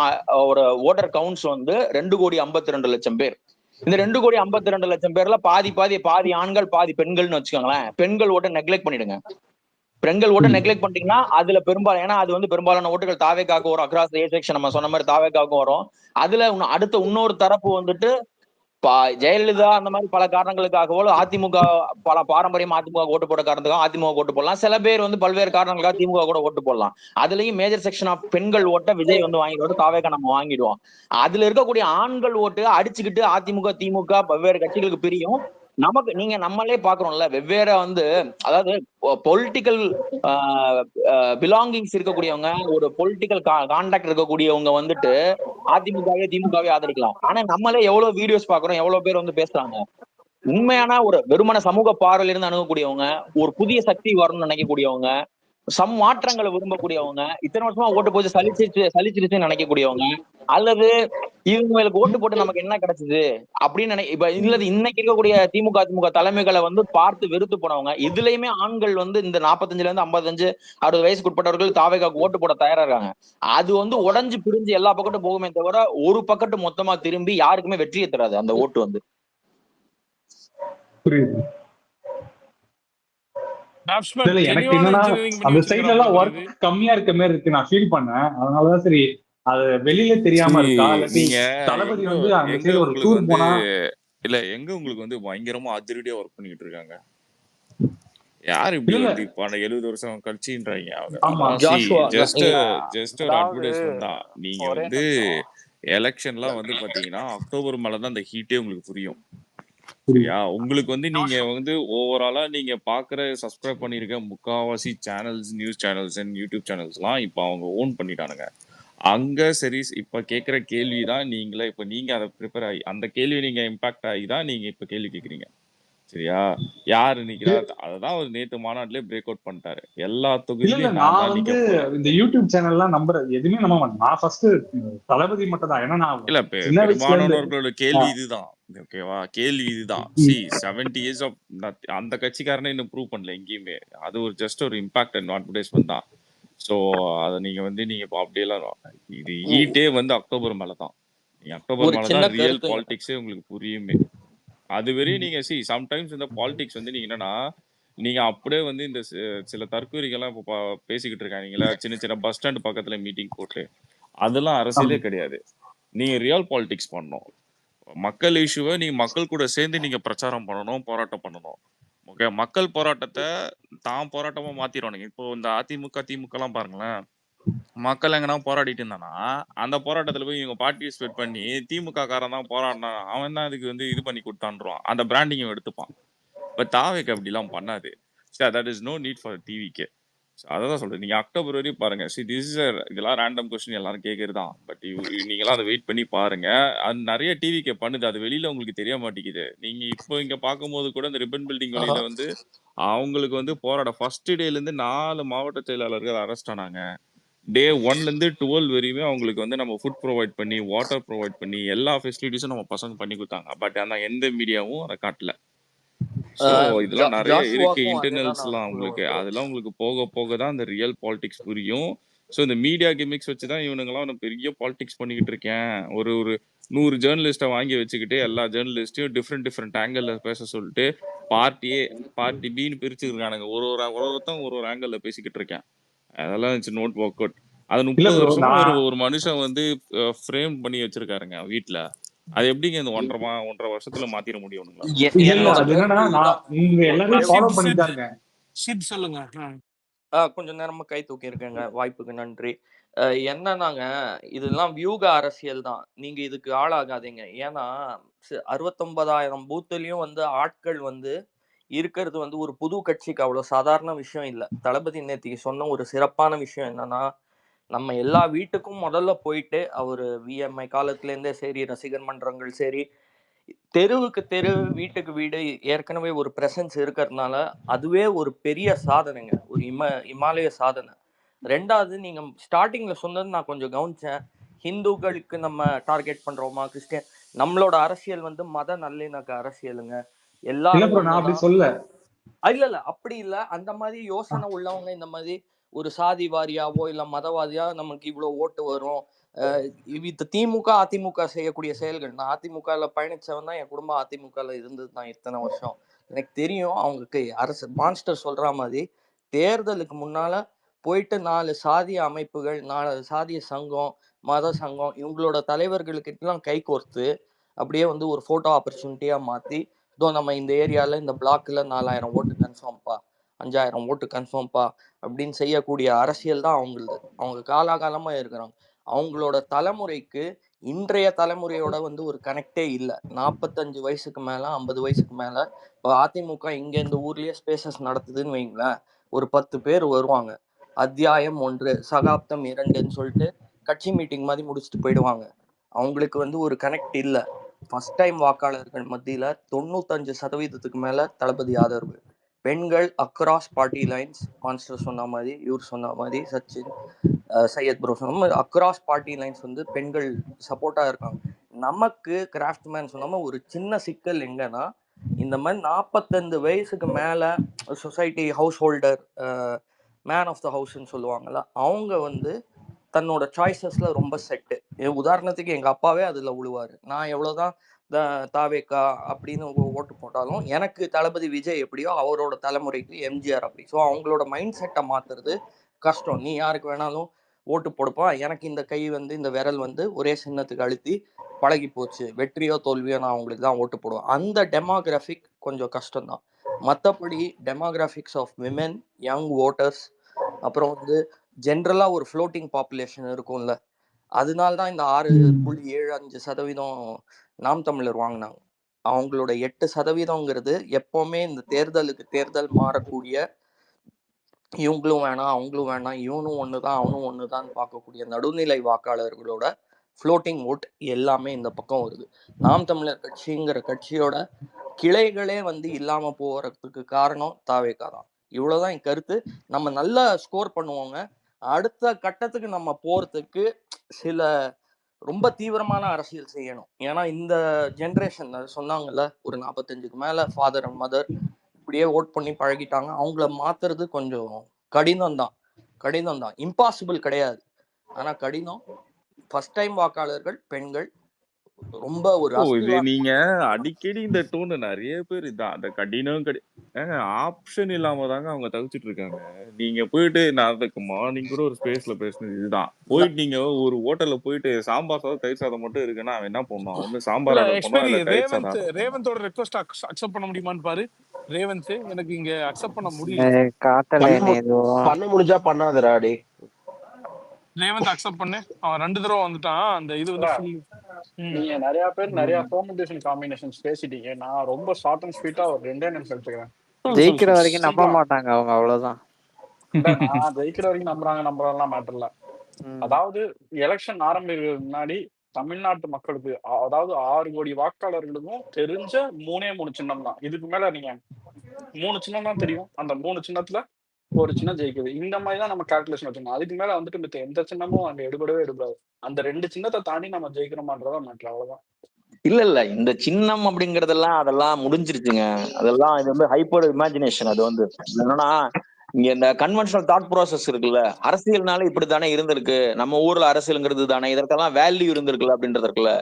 ஒரு ஓட்டர் கவுண்ட்ஸ் வந்து 2,52,00,000 பேர். இந்த 2,52,00,000 பேர்ல பாதி ஆண்கள் பாதி பெண்கள்னு வச்சுக்கோங்களேன். பெண்கள் ஓட்டை நெக்லெக்ட் பண்ணிடுங்க. பெண்கள் ஓட்டை நெக்லெக்ட் பண்ணிட்டீங்கன்னா அதுல பெரும்பாலும், ஏன்னா அது வந்து பெரும்பாலான ஓட்டுகள் தாவேக்காவுக்கு வரும். அக்ராஸ் ஏ செக்ஷன் நம்ம சொன்ன மாதிரி தாவேக்காவுக்கும் வரும். அதுல அடுத்த இன்னொரு தரப்பு வந்துட்டு ஜெயலலிதா அந்த மாதிரி பல காரணங்களுக்காகவோ அதிமுக பல பாரம்பரியம் அதிமுக ஓட்டு போட காரணத்துக்காக அதிமுக ஓட்டு போடலாம். சில பேர் வந்து பல்வேறு காரணங்களுக்காக திமுக கூட ஓட்டு போடலாம். அதுலயும் மேஜர் செக்ஷன் ஆஃப் பெண்கள் ஓட்ட விஜய் வந்து வாங்கிடுவோம், தாவேக்கா நம்ம வாங்கிடுவோம். அதுல இருக்கக்கூடிய ஆண்கள் ஓட்டு அடிச்சுக்கிட்டு அதிமுக திமுக வெவ்வேறு கட்சிகளுக்கு பிரியும். நமக்கு நீங்க நம்மளே பாக்குறோம்ல, வெவ்வேறு வந்து அதாவது பொலிட்டிக்கல் பிலாங்கிங்ஸ் இருக்கக்கூடியவங்க, ஒரு பொலிட்டிக்கல் கான்டாக்ட் இருக்கக்கூடியவங்க வந்துட்டு அதிமுகவே திமுகவே ஆதரிக்கலாம். ஆனா நம்மளே எவ்வளவு வீடியோஸ் பாக்குறோம், எவ்வளவு பேர் வந்து பேசுறாங்க. உண்மையான ஒரு வெறுமன சமூக பார்வையில இருந்து அணுகக்கூடியவங்க, ஒரு புதிய சக்தி வரணும்னு நினைக்கக்கூடியவங்க, மாற்றங்களை விரும்பக்கூடியவங்க, இத்தனை வருஷமா ஓட்டு போச்சு சலிச்சிருச்சுன்னு நினைக்கக்கூடியவங்க, அல்லது இவங்களுக்கு ஓட்டு போட்டு நமக்கு என்ன கிடைச்சது அப்படின்னு இப்ப இல்லது இன்னைக்கு இருக்கக்கூடிய திமுக தலைமைகளை வந்து பார்த்து வெறுத்து போனவங்க. இதுலயுமே ஆண்கள் வந்து இந்த 45 இருந்து 55 60 வயசுக்கு உட்பட்டவர்கள் தாவேக்காவுக்கு ஓட்டு போட தயாரா இருக்காங்க. அது வந்து உடஞ்சு பிரிஞ்சு எல்லா பக்கத்தும் போகுமே தவிர ஒரு பக்கத்து மொத்தமா திரும்பி யாருக்குமே வெற்றியை தராது அந்த ஓட்டு வந்து. புரியுது. பேட்ஸ்மேன் எனக்கு தெளிவான என்னன்னா இன்ஜினியரிங் பண்ணி அந்த சைட்ல வச்சிருக்கான் எல்லாம் போல ஒர்க் தெரியுது. கம்மியா இருக்க மாதிரி இருக்கு, நான் ஃபீல் பண்ணேன். அதனாலதான் சரி அது வெளியில தெரியாம இருக்கா, இல்லாட்டி நீங்க தளபதி எங்க வந்து அந்த எங்க சைடு ஒரு உங்களுக்கு டூர் வந்து போனா இல்ல எங்க உங்களுக்கு வந்து பயங்கரமா அதிரடியா ஒர்க் பண்ணிட்டு இருக்காங்க. யார் இப்படி இல்ல வந்து இப்ப 70 வருஷம் கழிச்சுன்றாங்க அவங்க. ஆமா அதெல்லாம் ஜாஷுவா ஜஸ்ட் நீங்க ஜஸ்ட் ஒரு அதாவது அட்வர்டைஸ்மெண்ட் தான். நீங்க ஒரே வந்து நிமிஷம். எலெக்ஷன்லாம் வந்து பாத்தீங்கன்னா அக்டோபர் மேலதான் அந்த ஹீட்டே உங்களுக்கு புரியும். புரியுது. சரியா? உங்களுக்கு வந்து நீங்க வந்து ஓவராலா நீங்க பாக்குற சப்ஸ்கிரைப் பண்ணிருக்க முக்காவாசி channels, news channels and YouTube சேனல்ஸ்லாம் இப்ப அவங்க ஓன் பண்ணிட்டானுங்க. அங்க சரி இப்ப கேட்கிற கேள்விதான் நீங்களே இப்ப நீங்க அதை ப்ரிப்பேர் ஆகி அந்த கேள்வி நீங்க இம்பாக்ட் ஆகி தான் நீங்க இப்ப கேள்வி கேட்குறீங்க. சரியா? யாரு நிக்கிறா? அததான் ஒரு நேத்து மாநாட்டிலே பிரேக் அவுட் பண்ணிட்டாரு. எல்லா இல்ல இல்ல தொகுதியிலையும் நான் நான் தான் வந்து நிக்க போறேன். இந்த யூடியூப் சேனல்லாம் எதுவுமே நம்ப மாட்டேன். நான் ஃபர்ஸ்ட் தளபதி மட்டும் தான். ஏன்னா நான் இல்ல சின்ன வயசுல இருந்து பெரும்பாலானவர்களோட கேள்வி இதுதான். ஓகேவா? கேள்வி இதுதான். 70 இயர்ஸ் ஆஃப் அந்த கட்சிக்காரனே இன்னும் ப்ரூவ் பண்ணல எங்கேயுமே. அது ஒரு ஜஸ்ட் ஒரு இம்பாக்ட் அண்ட் அட்வர்டைஸ்மெண்ட் தான். ஸோ அதை நீங்க வந்து நீங்க இப்போ அப்படியெல்லாம் இது ஹீட்டே வந்து அக்டோபர் மேலதான். நீங்க அக்டோபர் ஒரு சின்ன மேலதான் ரியல் கருத்துங்க. பாலிடிக்ஸே உங்களுக்கு புரியுமே. அது வரையும் நீங்க சம்டைம்ஸ் இந்த பாலிடிக்ஸ் வந்து நீங்க என்னன்னா நீங்க அப்படியே வந்து இந்த சில தற்கூரிகள்லாம் இப்போ பேசிக்கிட்டு இருக்காங்களா, சின்ன சின்ன பஸ் ஸ்டாண்ட் பக்கத்துல மீட்டிங் போட்டு, அதெல்லாம் அரசியலே கிடையாது. நீங்க ரியல் பாலிடிக்ஸ் பண்ணணும். மக்கள் இஷ்யூவை நீங்க மக்கள் கூட சேர்ந்து நீங்க பிரச்சாரம் பண்ணணும், போராட்டம் பண்ணணும். ஓகே, மக்கள் போராட்டத்தை தான் போராட்டமா மாத்திடுவானுங்க. இப்போ இந்த அதிமுக திமுக எல்லாம் பாருங்களேன், மக்கள் எங்கன்னா போராடிட்டு இருந்தானா அந்த போராட்டத்துல போய் இவங்க பார்ட்டிசிபேட் பண்ணி திமுக காரன் தான் போராடினான், அவன் தான் இதுக்கு வந்து இது பண்ணி கொடுத்தான்றான், அந்த பிராண்டிங் எடுத்துப்பான். பட் தாவேக்கு அப்படிலாம் பண்ணாது. That is no need for டிவிக்கு. அதான் சொல்றேன், நீங்க அக்டோபர் வரையும் பாருங்க. இதெல்லாம் ரேண்டம் கொஸ்டின் எல்லாரும் கேட்கறதுதான். பட் நீங்களாம் அதை வெயிட் பண்ணி பாருங்க. அது நிறைய டிவிக்கு பண்ணுது, அது வெளியில உங்களுக்கு தெரிய மாட்டேங்குது. நீங்க இப்போ இங்க பார்க்கும்போது கூட இந்த ரிப்பன் பில்டிங் வெளியில வந்து அவங்களுக்கு வந்து போராட ஃபர்ஸ்ட் டேல இருந்து 4 மாவட்ட செயலாளர்கள் அரெஸ்ட் ஆனாங்க. டே 1ல இருந்து 12 வரையுமே அவங்களுக்கு வந்து நம்ம ஃபுட் ப்ரொவைட் பண்ணி, வாட்டர் ப்ரொவைட் பண்ணி, எல்லா ஃபெசிலிட்டிஸும் நம்ம பசங்க பண்ணி கொடுத்தாங்க. பட் ஆனா எந்த மீடியாவும் அதை காட்டல. ஸோ இதெல்லாம் நிறைய இருக்கு, ஜாஷுவாக்கும் அதேதான் இன்டர்னல்ஸ்லாம் நான் உங்களுக்கு. சொல்லுவேன் ப்ரோ. அதெல்லாம் உங்களுக்கு போக போக தான் அந்த ரியல் பாலிடிக்ஸ் புரியும். ஸோ இந்த மீடியா கிமிக்ஸ் வச்சு தான் இவனுங்கெல்லாம் நான் பெரிய பாலிடிக்ஸ் பண்ணிக்கிட்டு இருக்கேன், ஒரு ஒரு 100 ஜேர்னலிஸ்ட்டை வாங்கி வச்சுக்கிட்டு எல்லா ஜேர்னலிஸ்ட்டையும் டிஃப்ரெண்ட் ஆங்கிள் பேச சொல்லிட்டு பார்ட்டி பின்னு பிரிச்சுருக்கானுங்க. ஒருத்தன் ஒரு ஆங்கிள் பேசிக்கிட்டு இருக்கேன். அதெல்லாம் இட்ஸ் நோட் ஒர்க் அவுட். அது 30 வருஷமா ஒரு மனுஷன் வந்து ஃப்ரேம் பண்ணி வச்சிருக்காருங்க வீட்டுல. அது எப்படிங்க இந்த 1.5 வருஷத்துல மாத்திர முடியும்ங்களா? சொல்லுங்க. கொஞ்சம் நேரமா கை தூக்கி இருக்கேங்க, வாய்ப்புக்கு நன்றி. என்னன்னாங்க, இதெல்லாம் வியூக அரசியல் தான். நீங்க இதுக்கு ஆளாகாதீங்க. ஏன்னா 69,000 பூத்துலயும் வந்து ஆட்கள் வந்து இருக்கிறது வந்து ஒரு புது கட்சிக்கு அவ்வளவு சாதாரண விஷயம் இல்லை. தளபதி நேத்திக்கு சொன்ன ஒரு சிறப்பான விஷயம் என்னன்னா, நம்ம எல்லா வீட்டுக்கும் முதல்ல போயிட்டு அவரு விஎம்ஐ காலத்துல இருந்தே சரி, ரசிகர் மன்றங்கள் சரி, தெருவுக்கு தெரு வீட்டுக்கு வீடு ஏற்கனவே ஒரு பிரசன்ஸ் இருக்கிறதுனால அதுவே ஒரு பெரிய சாதனைங்க, ஒரு இமாலய சாதனை. ரெண்டாவது, நீங்க ஸ்டார்டிங்ல சொன்னது நான் கொஞ்சம் கவனிச்சேன். ஹிந்துக்களுக்கு நம்ம டார்கெட் பண்றோமா, கிறிஸ்டியன், நம்மளோட அரசியல் வந்து மத நல்லிணக்க அரசியலுங்க. எல்லாரும் இல்ல அப்படி இல்ல. அந்த மாதிரி யோசனை உள்ளவங்க இந்த மாதிரி ஒரு சாதி வாரியாவோ இல்ல மதவாதியா நமக்கு இவ்வளவு ஓட்டு வரும், திமுக அதிமுக செய்யக்கூடிய செயல்கள். நான் அதிமுகல பயணிச்சவன் தான், என் குடும்பம் அதிமுகல இருந்தது தான் இத்தனை வருஷம். எனக்கு தெரியும் அவங்களுக்கு அரசு மான்ஸ்டர் சொல்ற மாதிரி தேர்தலுக்கு முன்னால போயிட்டு 4 சாதிய அமைப்புகள், 4 சாதிய சங்கம், மத சங்கம், இவங்களோட தலைவர்களுக்கெல்லாம் கை கோர்த்து அப்படியே வந்து ஒரு போட்டோ ஆப்பர்ச்சுனிட்டியா மாத்தி, இதோ நம்ம இந்த ஏரியால இந்த பிளாக்ல 4000 ஓட்டு கன்ஃபார்ம்ப்பா, 5000 ஓட்டு கன்ஃபார்ம்ப்பா அப்படின்னு செய்யக்கூடிய அரசியல் தான் அவங்களது. அவங்க காலாகாலமா இருக்கிறாங்க. அவங்களோட தலைமுறைக்கு இன்றைய தலைமுறையோட வந்து ஒரு கனெக்டே இல்லை. 45 வயசுக்கு மேல 50 வயசுக்கு மேல இப்போ அதிமுக இங்க இந்த ஊர்லயே ஸ்பேசஸ் நடத்துதுன்னு வைங்களேன், ஒரு 10 பேர் வருவாங்க. அத்தியாயம் 1 சகாப்தம் 2ன்னு சொல்லிட்டு கட்சி மீட்டிங் மாதிரி முடிச்சுட்டு போயிடுவாங்க. அவங்களுக்கு வந்து ஒரு கனெக்ட் இல்லை. ஃபர்ஸ்ட் டைம் வாக்காளர்கள் மத்தியில 95% மேல தளபதி ஆதரவு. பெண்கள் அக்ராஸ் பார்ட்டி லைன்ஸ், மான்ஸ்டர் சொன்ன மாதிரி, இவர் சொன்ன மாதிரி, சச்சின் சையத் ப்ரோ சொன்ன மாதிரி அக்ராஸ் பார்ட்டி லைன்ஸ் வந்து பெண்கள் சப்போர்ட்டா இருக்காங்க. நமக்கு கிராஃப்ட்மேன் சொன்ன ஒரு சின்ன சிக்கல் எங்கன்னா, இந்த மாதிரி 45 வயசுக்கு மேல society house holder, man of the ஹவுஸ்ன்னு சொல்லுவாங்கல்ல, அவங்க வந்து தன்னோட சாய்ஸஸ்ல ரொம்ப செட்டு. உதாரணத்துக்கு எங்க அப்பாவே அதுல விழுவாரு. நான் எவ்வளவுதான் தாவேக்கா அப்படின்னு ஓட்டு போட்டாலும் எனக்கு தளபதி விஜய் எப்படியோ அவரோட தலைமுறைக்கு எம்ஜிஆர் அப்படி. ஸோ அவங்களோட மைண்ட் செட்டை மாத்துறது கஷ்டம். நீ யாருக்கு வேணாலும் ஓட்டு போடுப்பா, எனக்கு இந்த கை வந்து இந்த விரல் வந்து ஒரே சின்னத்துக்கு அழுத்தி பழகி போச்சு, வெற்றியோ தோல்வியோ நான் அவங்களுக்கு தான் ஓட்டு போடுவேன். அந்த டெமோகிராஃபிக் கொஞ்சம் கஷ்டம்தான். மற்றபடி demographics of women, young voters, அப்புறம் வந்து ஜென்ரலா ஒரு ஃப்ளோட்டிங் பாப்புலேஷன் இருக்கும்ல, அதனால்தான் இந்த 6.75% நாம் தமிழர் வாங்கினாங்க. அவங்களோட 8%ங்கிறது எப்பவுமே இந்த தேர்தலுக்கு தேர்தல் மாறக்கூடிய, இவங்களும் வேணாம் அவங்களும் வேணாம், இவனும் ஒண்ணுதான் அவனும் ஒண்ணுதான் பார்க்கக்கூடிய நடுநிலை வாக்காளர்களோட ஃப்ளோட்டிங் ஓட் எல்லாமே இந்த பக்கம் வருது. நாம் தமிழர் கட்சிங்கிற கட்சியோட கிளைகளே வந்து இல்லாம போறதுக்கு காரணம் தாவேகா தான். இவ்வளவுதான் என் கருத்து. நம்ம நல்லா ஸ்கோர் பண்ணுவோங்க. அடுத்த கட்டத்துக்கு நம்ம போறதுக்கு சில ரொம்ப தீவிரமான அரசியல் செய்யணும். ஏன்னா இந்த ஜென்ரேஷன் சொன்னாங்கல்ல, ஒரு 45க்கு மேல ஃபாதர் அண்ட் மதர் இப்படியே ஓட் பண்ணி பழகிட்டாங்க. அவங்கள மாத்துறது கொஞ்சம் கடினம் தான். இம்பாசிபிள் கிடையாது, ஆனா கடினம். ஃபர்ஸ்ட் டைம் வாக்காளர்கள் பெண்கள் ரொம்ப ஒரு இது நீங்க அடிக்கடி இந்த டோன் நிறைய பேர் இதான் அந்த கடினம் ஆப்ஷன் இல்லாம தாங்க அவங்க தவிச்சிட்டு இருக்காங்க. நீங்க போயிட்டு நான் அதுக்கு மார்னிங் கூட ஒரு ஸ்பேஸ்ல பேசினது இதுதான். போயிட்டு நீங்க ஒரு ஹோட்டல்ல போயிட்டு சாம்பார் சாதம் தயிர் சாதம் மட்டும் இருக்குன்னா அவன் என்ன பண்ணுவான்? ஒண்ணு சாம்பார் ஆர்டர் பண்ணுவான், இல்ல தயிர் சாதம். ரேவந்தோட ரெக்வெஸ்ட் அக்செப்ட் பண்ண முடியுமான்னு பாரு. ரேவந்த், எனக்கு இங்க அக்செப்ட் பண்ண முடியல. பண்ண முடிஞ்சா பண்ணாதடா டே. ரேவந்த் அக்செப்ட் பண்ணு. அவன் 2 தடவை வந்துட்டான். அந்த இது வந்து நீங்க நிறைய பேர் நிறைய பெர்முடேஷன் காம்பினேஷன்ஸ் பேசிட்டீங்க. நான் ரொம்ப ஷார்ட் அண்ட் ஸ்வீட்டா ஒரு 2 நிமிஷம் எடுத்துக்கிறேன். ஜெயிக்கிற வரைக்கும் நம்ப மாட்டாங்க அவங்க, அவ்வளவுதான். நான் ஜெயிக்கிற வரைக்கும் நம்புறதெல்லாம் மேட்டர் இல்ல. அதாவது எலெக்ஷன் ஆரம்பிக்கிறதுக்கு முன்னாடி தமிழ்நாட்டு மக்களுக்கு, அதாவது 6 கோடி வாக்காளர்களுக்கும் தெரிஞ்ச 3 சின்னம் தான். இதுக்கு மேல நீங்க 3 சின்னம் தான் தெரியும். அந்த 3 சின்னத்துல ஒரு சின்னம் ஜெயிக்குது. இந்த மாதிரி தான் நம்ம கால்குலேஷன் வச்சுக்கணும். அதுக்கு மேல வந்துட்டு மித்த எந்த சின்னமும் அங்க எடுபடாது. அந்த 2 சின்னத்தை தாண்டி நம்ம ஜெயிக்கிறோமான்றதான் மேட்டர், அவ்வளவுதான். இல்ல இந்த சின்னம் அப்படிங்கறதெல்லாம் அதெல்லாம் முடிஞ்சிருச்சுங்க. அதெல்லாம் இது வந்து ஹைப்பர் இமேஜினேஷன். அது வந்து என்னன்னா இங்க இந்த கன்வென்ஷனல் தாட் ப்ராசஸ் இருக்குல்ல, அரசியல்னால இப்படித்தானே இருந்திருக்கு, நம்ம ஊர்ல அரசியல்ங்கிறது தானே, இதற்கெல்லாம் வேல்யூ இருந்திருக்குல்ல அப்படின்றது இருக்குல்ல.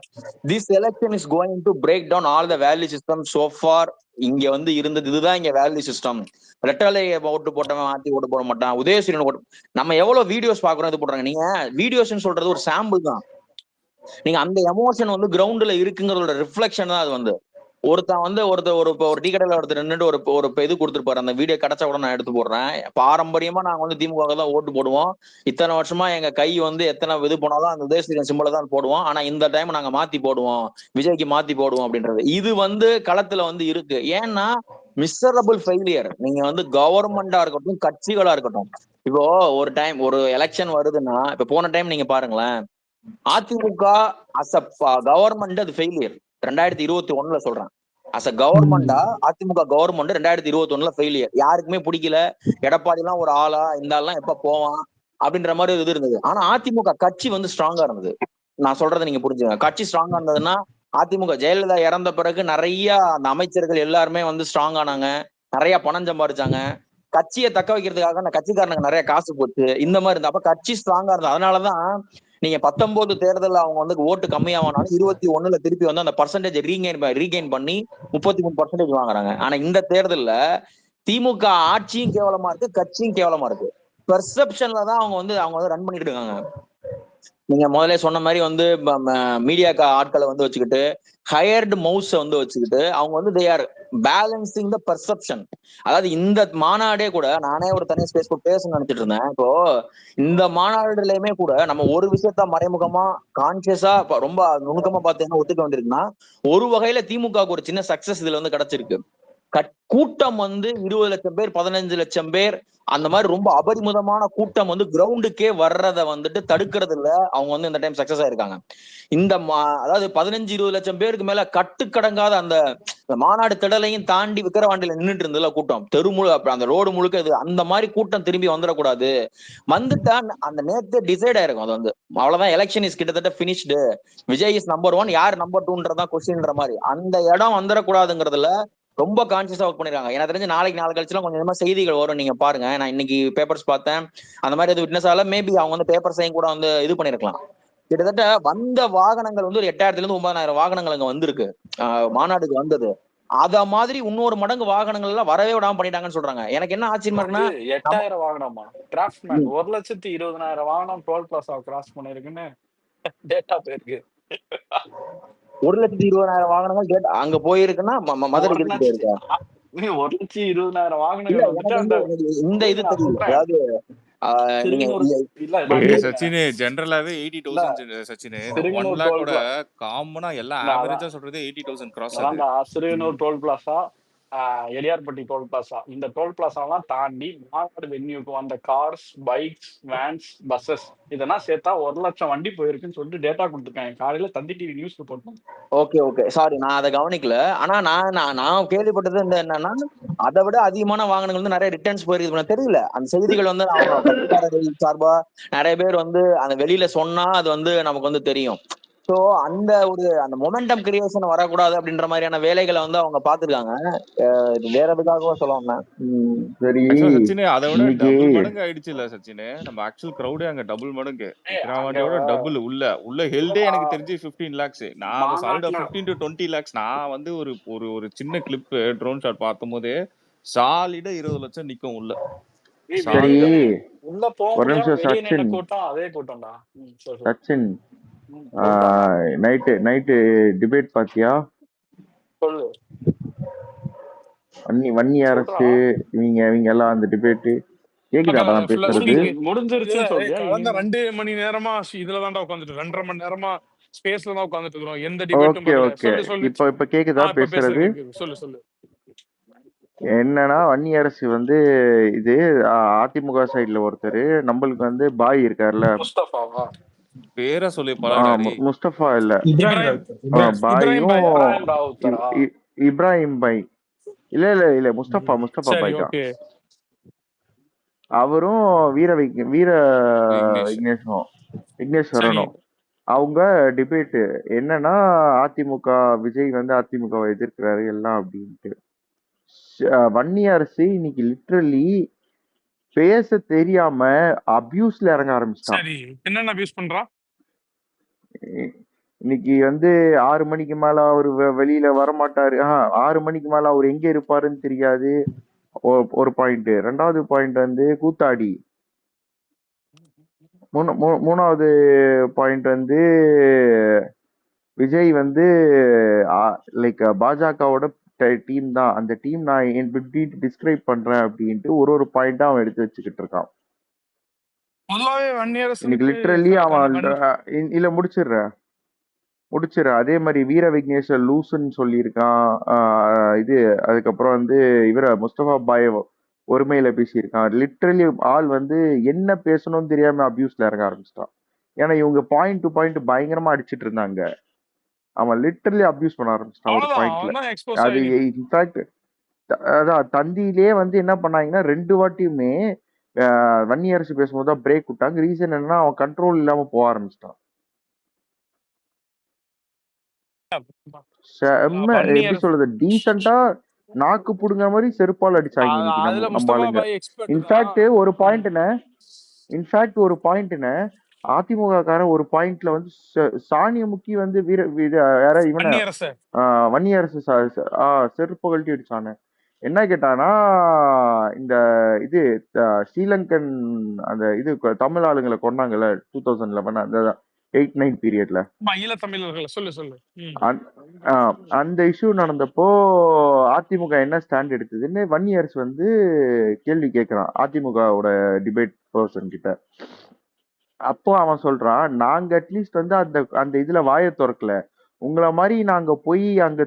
This election is going to break down all the value system so far. இங்க வந்து இருந்தது இதுதான் இங்க வேல்யூ சிஸ்டம். ரெட்டலை ஓட்டு போட்டவன் மாத்தி ஓட்டு போட மாட்டான், உதயசூரியன் ஓட்டு. நம்ம எவ்வளவு வீடியோஸ் பாக்குறோம் இது போடுறாங்க. நீங்க வீடியோஸ்ன்னு சொல்றது ஒரு சாம்பிள் தான். நீங்க அந்த எமோஷன் வந்து கிரவுண்ட்ல இருக்குங்கிறதோட ரிஃப்ளெக்ஷன் தான் அது வந்து. ஒருத்தன் வந்து ஒரு டீ கடையில ஒருத்தர் நின்றுட்டு ஒரு இது கொடுத்துருப்பாரு. அந்த வீடியோ கிடைச்சா கூட நான் எடுத்து போடுறேன். பாரம்பரியமா நாங்க வந்து திமுக தான் ஓட்டு போடுவோம். இத்தனை வருஷமா எங்க கை வந்து எத்தனை இது போனாலும் அந்த உதயசூரியன் சிம்பளை தான் போடுவோம். ஆனா இந்த டைம் நாங்க மாத்தி போடுவோம், விஜய்க்கு மாத்தி போடுவோம் அப்படின்றது. இது வந்து களத்துல வந்து இருக்கு. ஏன்னா மிஸ்ஸரபிள் ஃபெயிலியர். நீங்க வந்து கவர்மெண்டா இருக்கட்டும், கட்சிகளா இருக்கட்டும். இப்போ ஒரு டைம் ஒரு எலெக்ஷன் வருதுன்னா, இப்ப போன டைம் நீங்க பாருங்களேன், அதிமுக அஸ் அ கவர்மெண்ட் அது ஃபெயிலியர். 2021 சொல்றேன். அஸ் அ கவர்மெண்டா அதிமுக கவர்மெண்ட் 2021 ஃபெயிலியர். யாருக்குமே பிடிக்கல. எடப்பாடி எல்லாம் ஒரு ஆளா, இந்த ஆள்லாம் எப்ப போவான் அப்படின்ற மாதிரி இது இருந்தது. ஆனா அதிமுக கட்சி வந்து ஸ்ட்ராங்கா இருந்தது. நான் சொல்றதை நீங்க புரிஞ்சுங்க. கட்சி ஸ்ட்ராங்கா இருந்ததுன்னா, அதிமுக ஜெயலலிதா இறந்த பிறகு நிறைய அந்த அமைச்சர்கள் எல்லாருமே வந்து ஸ்ட்ராங் ஆனாங்க, நிறைய பணம் சம்பாதிச்சாங்க. கட்சியை தக்க வைக்கிறதுக்காக அந்த கட்சிக்காரனுக்கு நிறைய காசு போச்சு. இந்த மாதிரி இருந்தா அப்ப கட்சி ஸ்ட்ராங்கா இருந்தது. அதனாலதான் நீங்க 19 தேர்தல் அவங்க வந்து ஓட்டு கம்மியாவானாலும் 21 திருப்பி வந்து அந்த பர்சன்டேஜ் ரீகெயின் பண்ணி 33% வாங்குறாங்க. ஆனா இந்த தேர்தல்ல திமுக ஆட்சியும் கேவலமா இருக்கு, கட்சியும் கேவலமா இருக்கு. பெர்செப்ஷன்ல தான் அவங்க வந்து ரன் பண்ணிட்டு இருக்காங்க. நீங்க முதல்ல சொன்ன மாதிரி வந்து மீடியா ஆட்களை வந்து வச்சுக்கிட்டு, ஹையர்டு மவுஸ் வந்து வச்சுக்கிட்டு அவங்க வந்து they are balancing the perception. அதாவது இந்த மாநாடே கூட நானே ஒரு தனியா ஸ்பேஸ் கூட பேசணும்னு நினைச்சிட்டு இருந்தேன். இப்போ இந்த மாநாடுலயுமே கூட நம்ம ஒரு விஷயத்த மறைமுகமா கான்சியஸா ரொம்ப நுணுக்கமா பார்த்தீங்கன்னா ஒத்துக்க வேண்டியிருக்குன்னா, ஒரு வகையில திமுகவுக்கு ஒரு சின்ன சக்சஸ் இதுல வந்து கிடைச்சிருக்கு. கூட்டம் வந்து 20 லட்சம் பேர், 15 லட்சம் பேர், அந்த மாதிரி ரொம்ப அபரிமிதமான கூட்டம் வந்து கிரவுண்டுக்கே வர்றத வந்துட்டு தடுக்கிறது இல்ல. அவங்க வந்து இந்த டைம் சக்சஸ் ஆயிருக்காங்க. இந்த அதாவது 15-20 லட்சம் பேருக்கு மேல கட்டுக்கடங்காத அந்த மாநாடு திடலையும் தாண்டி விக்கிரவாண்டியில நின்றுட்டு இருந்ததுல கூட்டம், அந்த ரோடு முழுக்க இது. அந்த மாதிரி கூட்டம் திரும்பி வந்துடக்கூடாது. வந்துட்டா அந்த நேரத்தை டிசைட் ஆயிருக்கும். அது வந்து அவ்வளவுதான், எலெக்ஷன் இஸ் கிட்டத்தட்ட பினிஷ்டு, விஜய் இஸ் நம்பர் 1, யார் நம்பர் 2ன்றதான் கொஸ்டின்ற மாதிரி. அந்த இடம் வந்துடக்கூடாதுங்கிறதுல ரொம்ப கான்சியஸா ஒர்க் பண்ணிருக்காங்க. எனக்கு தெரிஞ்சு நாளைக்கு நாலு கழிச்சுலாம் கொஞ்சம் செய்திகள் வரும், நீங்க பாருங்க. நான் இன்னைக்கு பேப்பர்ஸ் பார்த்தேன், அந்த மாதிரி எது விட்னஸ் ஆகல. மேபி அவங்க வந்து பேப்பர்ஸையும் கூட வந்து இது பண்ணிருக்கலாம். கிட்டத்தட்ட வந்த வாகனங்கள் வந்து ஒரு 8000 இருந்து 9000 வாகனங்கள் அங்க வந்திருக்கு மாநாடுக்கு வந்தது. அத மாதிரி இன்னொரு மடங்கு வாகனங்கள் எல்லாம் வரவே விடாம பண்ணிட்டாங்கன்னு சொல்றாங்க. எனக்கு என்ன ஆச்சரியமா இருக்குன்னா, 8000 வாகனமா கிராஃப்ட்மேன் 1,20,000 வாகனம் டோல் பிளாசா கிராஸ் பண்ணிருக்குன்னு டேட்டா போயிருக்கு. 1,20,000 வாகனங்கள் அங்க போயிருக்குன்னா மதுரைக்கு போயிருக்கா? 1,20,000 வாகனங்கள் இந்த இது தெரியல. அதாவது சச்சின் ஜெனரலாவே 80,000 சச்சின். 1 lakh கூட காமனா எல்லா ஆவரேஜா சொல்றது 80,000 cross. Siruvanur toll plaza, Eliyarpatti toll plaza, இந்த டோல் பிளாசாலாம் தாண்டி மாநாடு வென்யூக்கு வந்த கார்ஸ், பைக்ஸ், வேன்ஸ், பஸ்ஸஸ் இதெல்லாம் சேர்த்தா 1,00,000 வண்டி போயிருக்குன்னு சொல்லிட்டு டேட்டா கொடுத்துருக்காங்க. காலையில தந்தி டிவி நியூஸ் போட்டோம். ஓகே சாரி, நான் அதை கவனிக்கல. ஆனா நான் கேள்விப்பட்டது என்னன்னா, அதை விட அதிகமான வாகனங்கள் வந்து நிறைய ரிட்டர்ன்ஸ் போயிருக்கு. தெரியல, அந்த செய்திகள் வந்து அவங்க கட்சிக்காரர்கள் சார்பா நிறைய பேர் வந்து அந்த வெளியில சொன்னா அது வந்து நமக்கு வந்து தெரியும். சோ அந்த மொமெண்டம் கிரியேஷன் வரக்கூடாது அப்படின்ற மாதிரியான வேலைகளை வந்து அவங்க பாத்துருக்காங்க. வேற எதுக்காகவோ சொல்லுவாங்க. சரி, சச்சின் அதை விட டபுள் மடங்கு ஆயிடுச்சு இல்ல சச்சின்? நம்ம ஆக்சுவல் கிரௌடே அங்க டபுள் மடங்கு, விக்கிரவாண்டியோட டபுள். உள்ள ஹெல்டே எனக்கு தெரிஞ்சு 15 lakhs. நான் சாலிடா 15 to 20 lakhs. நான் வந்து ஒரு சின்ன கிளிப் ட்ரோன் ஷாட் பார்க்கும் போது சாலிடா 20 லட்சம் நிக்கும் உள்ள. உள்ள போக வெளியே நின்ன கூட்டம் அதே கூட்டம்டா. சச்சின், நைட்டு டிபேட் பாத்தியா? சொல்லு. வன்னி அரசு இவங்க எல்லாம் அந்த டிபேட் கேக்குதாடா நான் பேசுறது? முடிஞ்சிருச்சுன்னு சொல்றியா? 2 மணி நேரமா இதுல தான்டா உட்கார்ந்துட்டு 2.5 மணி நேரமா ஸ்பேஸ்ல தான் உட்கார்ந்துட்டு இருக்கோம். எந்த டிபேட்டும் ஓகே இப்ப கேக்குதா பேசுறது? சொல்லு. என்னன்னா வன்னி அரசு வந்து இது அதிமுக சைடுல ஒருத்தர், நம்மளுக்கு வந்து பாய் இருக்காருல்ல, பேரை சொல்லி பழகாடி. முஸ்தபா இல்ல, பாயும் இப்ராஹிம் பாய் இல்ல முஸ்தபா பாய் தான். அவரும் வீர விக்னேஸ்வரனும் அவங்க டிபேட் என்னன்னா, அதிமுக விஜய் வந்து அதிமுகவை எதிர்க்கிறாரு எல்லாம் அப்படின்ட்டு. வன்னி அரசு இன்னைக்கு லிட்ரலி பேச தெரியாம அபியூஸ்ல இறங்க ஆரம்பிச்சிட்டான். சரி, என்னென்ன அபியூஸ் பண்றான்? இன்னைக்கு வந்து 6 மணிக்கு மேல அவரு வெளியில வரமாட்டாரு. 6 மணிக்கு மேல அவர் எங்க இருப்பாருன்னு தெரியாது. ஒரு பாயிண்ட். 2வது பாயிண்ட் வந்து கூத்தாடி. 3வது பாயிண்ட் வந்து விஜய் வந்து லைக் பாஜகவோட டீம் தான். அந்த டீம் நான் எப்படி டிஸ்கிரைப் பண்றேன் அப்படின்ட்டு ஒரு பாயிண்டா அவன் எடுத்து வச்சுக்கிட்டு இருக்கான். பொதுவாவே இன்னைக்கு வன்னியரசனுக்கு லிட்டரலி அவன் இல்ல முடிச்சிடுறேன். அதே மாதிரி வீர விக்னேஷ லூசுன்னு சொல்லியிருக்கான். இது அதுக்கப்புறம் வந்து இவர முஸ்தபா பாய் ஒருமையில பேசியிருக்கான். லிட்டரலி ஆள் வந்து என்ன பேசணும்னு தெரியாம அபியூஸ்ல இறங்க ஆரம்பிச்சிட்டான். ஏன்னா இவங்க பாயிண்ட் டு பாயிண்ட் பயங்கரமா அடிச்சிட்டு இருந்தாங்க. அவன் லிட்டரலி அபியூஸ் பண்ண ஆரம்பிச்சிட்டான் ஒரு பாயிண்ட்ல. அது இன்ஃபேக்ட் அதான் தந்தியிலே வந்து என்ன பண்ணாங்கன்னா 2 வாட்டியுமே வன்னியரசு பேசும்போது தான் பிரேக் விட்டாங்க. ரீசன் என்னன்னா அவன் கண்ட்ரோல் இல்லாம போக ஆரம்பிச்சிட்டான். செம்ம எப்படி சொல்றது, டீசெண்டா நாக்கு புடுங்க மாதிரி செருப்பால் அடிச்சாங்க இன்னைக்கு நம்ம ஆளுங்க. இன்ஃபேக்ட் ஒரு பாயிண்ட்னு அதிமுக காரன் ஒரு பாயிண்ட்ல வந்து சாணிய முக்கி வந்து யார இவன வன்னியரசு செருப்பு கழட்டி அடிச்சானு. என்ன கேட்டானா இந்த இது ஸ்ரீலங்கன் அந்த இது தமிழ் ஆளுங்களை கொண்டாங்கல்ல 2011 அந்த 8-9 பீரியட்ல அந்த இஷ்யூ நடந்தப்போ அதிமுக என்ன ஸ்டாண்ட் எடுத்ததுன்னு வன்னியரசு வந்து கேள்வி கேட்கிறான் அதிமுகவோட டிபேட் பர்சன் கிட்ட. அப்போ அவன் சொல்றான், நாங்க அட்லீஸ்ட் வந்து அந்த இதுல வாயை திறக்கல, உங்களை மாதிரி நாங்க போய் அங்க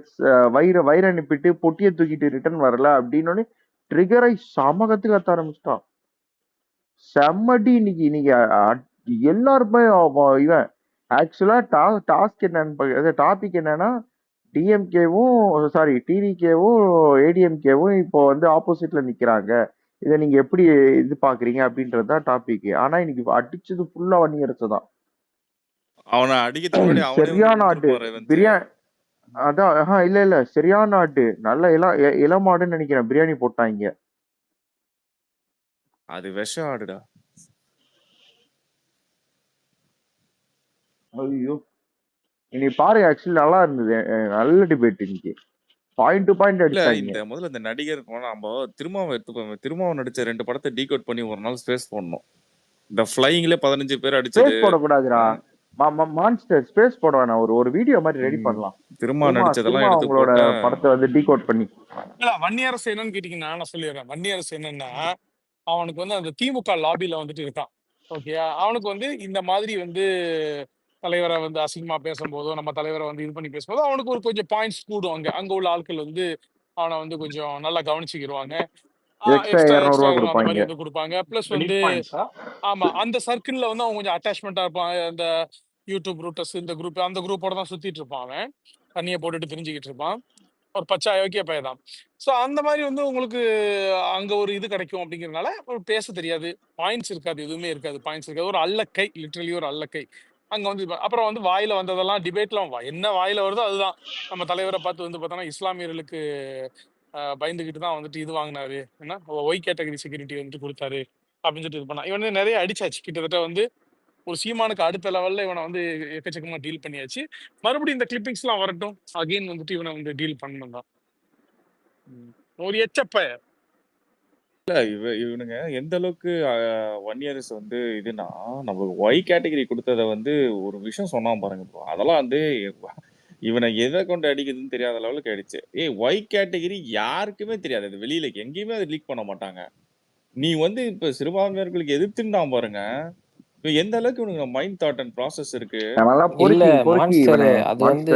வயிறு அனுப்பிட்டு பொட்டியை தூக்கிட்டு ரிட்டர்ன் வரல அப்படின்னு ட்ரிகரை சமகத்துக்கு கத்த ஆரம்பிச்சிட்டான். செம்மடி இன்னைக்கு எல்லாருமே இவன் ஆக்சுவலா டாஸ்க் என்னன்னு டாபிக் என்னன்னா டிவிகேவும் ஏடிஎம்கேவும் இப்போ வந்து ஆப்போசிட்ல நிக்கிறாங்க, இதை நீங்க எப்படி இது பாக்குறீங்க அப்படின்றதுதான் டாபிக். ஆனா இன்னைக்கு அடிச்சது ஃபுல்லா வன்னியரசு தான். அவனை அடிக்கிறதுக்கு சரியான ஆட்டு பிரியாணி. அதான் இல்ல சரியான ஆட்டு, நல்ல இளமாடுன்னு நினைக்கிறேன். பிரியாணி போட்டாங்க. அது விஷ ஆடுடா. ஐயோ இன்னைக்கு பாரு, ஆக்சுவலி நல்லா இருந்தது, நல்ல டிபேட் இன்னைக்கு. பாயிண்ட் டு பாயிண்ட் அடிச்சாங்க. இந்த முதல்ல இந்த நடிகர் நம்ம திருமாவை எடுத்துக்கோங்க. திருமாவை நடிச்ச 2 படத்தை டீகோட் பண்ணி ஒரு நாள் ஸ்பேஸ் போடணும். இந்த ஃப்ளைங்ல 15 பேர் அடிச்சது போடக்கூடாதுடா. மான்ஸ்டர் ஸ்பேஸ் போட வேணாம், ஒரு வீடியோ மாதிரி ரெடி பண்ணலாம். திருமா நடிச்சதெல்லாம் எடுத்து உங்களோட படத்தை வந்து டீகோட் பண்ணி. இல்ல வன்னியரசு என்னன்னு கேட்டீங்கன்னா நான் சொல்லிடுறேன். வன்னியரசு என்னன்னா அவனுக்கு வந்து அந்த திமுக லாபில வந்துட்டு இருக்கான். ஓகே, அவனுக்கு வந்து இந்த மாதிரி வந்து தலைவரை வந்து அசிங்கமா பேசும்போதோ நம்ம தலைவரை வந்து இது பண்ணி பேசும்போதோ அவனுக்கு ஒரு கொஞ்சம் பாயிண்ட்ஸ் கூடும். அங்க உள்ள ஆட்கள் வந்து அவனை வந்து கொஞ்சம் நல்லா கவனிச்சுக்கிடுவாங்க. எக்ஸ்ட்ரா அந்த மாதிரி வந்து கொடுப்பாங்க. பிளஸ் வந்து ஆமா அந்த சர்க்கிள்ல வந்து அவன் கொஞ்சம் அட்டாச்மெண்டா இருப்பான். அந்த யூடியூப் ரூட்டர்ஸ் இந்த குரூப் அந்த குரூப்போட தான் சுத்திட்டு இருப்பான். அவன் தண்ணியை போட்டுட்டு தெரிஞ்சுக்கிட்டு இருப்பான். ஒரு பச்சை அயோக்கிய பையதான். ஸோ அந்த மாதிரி வந்து உங்களுக்கு அங்க ஒரு இது கிடைக்கும் அப்படிங்கிறதுனால பேச தெரியாது, பாயிண்ட்ஸ் இருக்காது, எதுவுமே இருக்காது, பாயிண்ட்ஸ் இருக்காது. ஒரு அல்லக்கை, லிட்டரலி ஒரு அல்லக்கை அங்க வந்து. அப்புறம் வந்து வாயில வந்ததெல்லாம் டிபேட்லாம் என்ன வாயில வருதோ அதுதான். நம்ம தலைவரை பார்த்து வந்து பார்த்தோம்னா இஸ்லாமியர்களுக்கு பயந்துகிட்டு தான் வந்துட்டு இது வாங்கினாரு, ஏன்னா ஒய் கேட்டகரி செக்யூரிட்டி வந்துட்டு கொடுத்தாரு அப்படின்னு சொல்லிட்டு இது பண்ணா. இவன் வந்து நிறைய அடிச்சாச்சு. கிட்டத்தட்ட வந்து ஒரு சீமானுக்கு அடுத்த லெவல்ல இவனை வந்து எக்கச்சக்கமா டீல் பண்ணியாச்சு. மறுபடியும் இந்த கிளிப்பிங்ஸ் எல்லாம் வரட்டும், அகைன் வந்துட்டு இவனை வந்து டீல் பண்ணணும் தான். ஒரு எச்சப்ப இவனுங்க எந்த அளவுக்கு வன்னியரசு வந்து இதுனா நம்ம ஒய் கேட்டகரி கொடுத்தத வந்து ஒரு விஷயம் சொன்னான் பாருங்க ப்ரோ. அதெல்லாம் வந்து இவனை எதை கொண்டு அடிக்குதுன்னு தெரியாத லெவலுக்கு ஆயிடுச்சு. ஒய் கேட்டகரி யாருக்குமே தெரியாது, அது வெளியில எங்கேயுமே அதை லீக் பண்ண மாட்டாங்க. நீ வந்து இப்ப சிறுபான்மையர்களுக்கு எதிர்த்துன்னு பாருங்க, இப்ப எந்த அளவுக்கு இவனுக்கு மைண்ட் தாட் அண்ட் ப்ராசஸ் இருக்கு. அது வந்து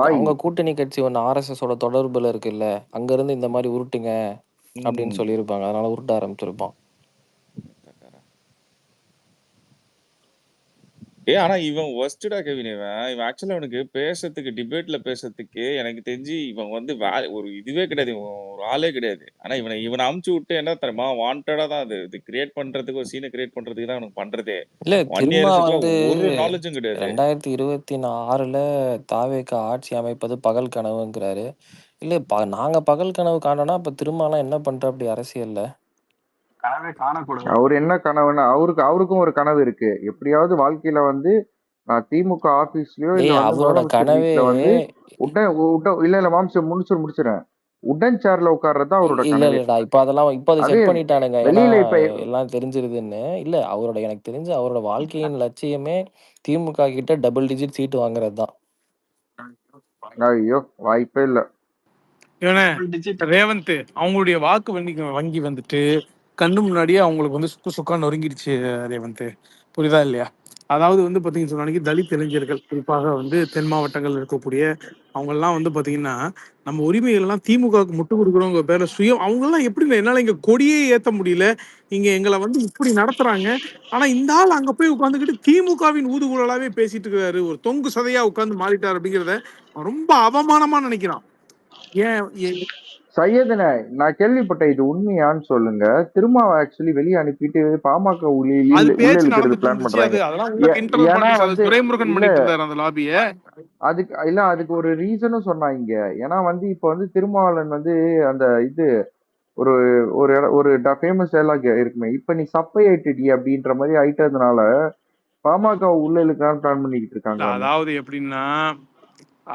அவங்க கூட்டணி கட்சி ஒன்னு ஆர்எஸ்எஸோட தொடர்புல இருக்குல்ல, அங்க இருந்து இந்த மாதிரி உருட்டுங்க அப்படின்னு சொல்லியிருப்பாங்க, அதனால உருட்ட ஆரம்பிச்சிருப்பான். ஆனா இவன் ஒஸ்டடா கெவின். இவன் ஆக்சுவலா இவனுக்கு பேசுறதுக்கு டிபேட்ல பேசுறதுக்கு எனக்கு தெரிஞ்சு இவன் வந்து ஒரு இதுவே கிடையாது, ஒரு ஆளே கிடையாது. ஆனா இவனை அமுச்சு விட்டு என்ன தெரியுமா, வாண்டடா தான் இது கிரியேட் பண்றதுக்கு, ஒரு சீனை கிரியேட் பண்றதுக்கு தான் அவனுக்கு பண்றதே. இல்ல திரும்ப வந்து ஒரு நாலேஜும் கிடையாது. 2026 தாவேக ஆட்சி அமைப்பது பகல் கனவுங்கிறாரு. இல்ல நாங்க பகல் கனவு காணோம்னா இப்ப திரும்பலாம் என்ன பண்ற அப்படி அரசியல்ல? கனவே காணக்கூடாது. அவரு என்ன கனவுன்னா அவருக்கும் ஒரு கனவு இருக்கு. எப்படியாவது வாழ்க்கையில வந்து நான் திமுக ஆபீஸ்லயோ இல்ல டேய் வந்து அவரோட முதலமைச்சர் கனவே வீட்டுல வந்து இல்ல மாம்சம் முடிச்சிடுறேன். உடன் சேர்ல உட்கார்றது அவரோட இல்ல கனவே. இல்லடா இப்போ அதை அது செட் பண்ணிட்டானுங்க. ஏன்னா வெளியில இப்ப எல்லாம் தெரிஞ்சிருதுன்னு. இல்ல அவரோட எனக்கு தெரிஞ்சு அவரோட வாழ்க்கையின் லட்சியமே திமுக கிட்ட டபுள் டிஜிட் சீட்டு வாங்குறது தான். ஐயோ வாய்ப்பே இல்ல. இவனே Double digit. ரேவந்த் அவங்களுடைய வாக்கு வங்கி வந்துட்டு கண்ணு முன்னாடியே அவங்களுக்கு வந்து சுக்கு சுக்கா நொறுங்கிடுச்சு ரேவந்த். புரியுதா இல்லையா? அதாவது வந்து பாத்தீங்கன்னு சொன்னாங்க தலித் இளைஞர்கள் குறிப்பாக வந்து தென் மாவட்டங்கள் இருக்கக்கூடிய அவங்கெல்லாம் வந்து பாத்தீங்கன்னா நம்ம உரிமைகள் எல்லாம் திமுகவுக்கு முட்டு கொடுக்குறவங்க பேர்ல சுயம் அவங்கெல்லாம் எப்படி என்னால இங்க கொடியே ஏத்த முடியல, இங்க எங்களை வந்து இப்படி நடத்துறாங்க. ஆனா இந்த ஆள் அங்க போய் உட்காந்துக்கிட்டு திமுகவின் ஊதுகுழலாவே பேசிட்டு இருக்காரு, ஒரு தொங்கு சதையா உட்கார்ந்து மாறிட்டார் அப்படிங்கிறத அவன் ரொம்ப அவமானமா நினைக்கிறான். ஏன் சையதுனே நான் கேள்விப்பட்டேன், இது உண்மையான்னு சொல்லுங்க. திருமாவை ஆக்சுவலி வெளியே அனுப்பிட்டு பாமக அது உள்ள பேச்சு இழுக்கிறது நடந்துட்டு பிளான் இருந்துச்சு. பண்றாங்க. அதெல்லாம் உள்ள இன்டர்னல் ஏன்னா பாலிடிக்ஸ். அது வந்து துரைமுருகன் இல்ல பண்ணிட்டு இருந்தாரு அந்த லாபிய. அதுக்கு ஒரு ரீசனும் சொன்னாங்க. ஏன்னா வந்து இப்ப வந்து திருமாவளவன் வந்து அந்த இது ஒரு ஒரு ஃபேமஸ் டயலாக் இருக்குமே, இப்ப நீ சப்பை ஆயிட்டடி அப்படின்ற மாதிரி ஆயிட்டதுனால பாமக உள்ள இழுக்கலாம்னு பிளான் பண்ணிக்கிட்டு இருக்காங்களாமே. அதாவது எப்படின்னா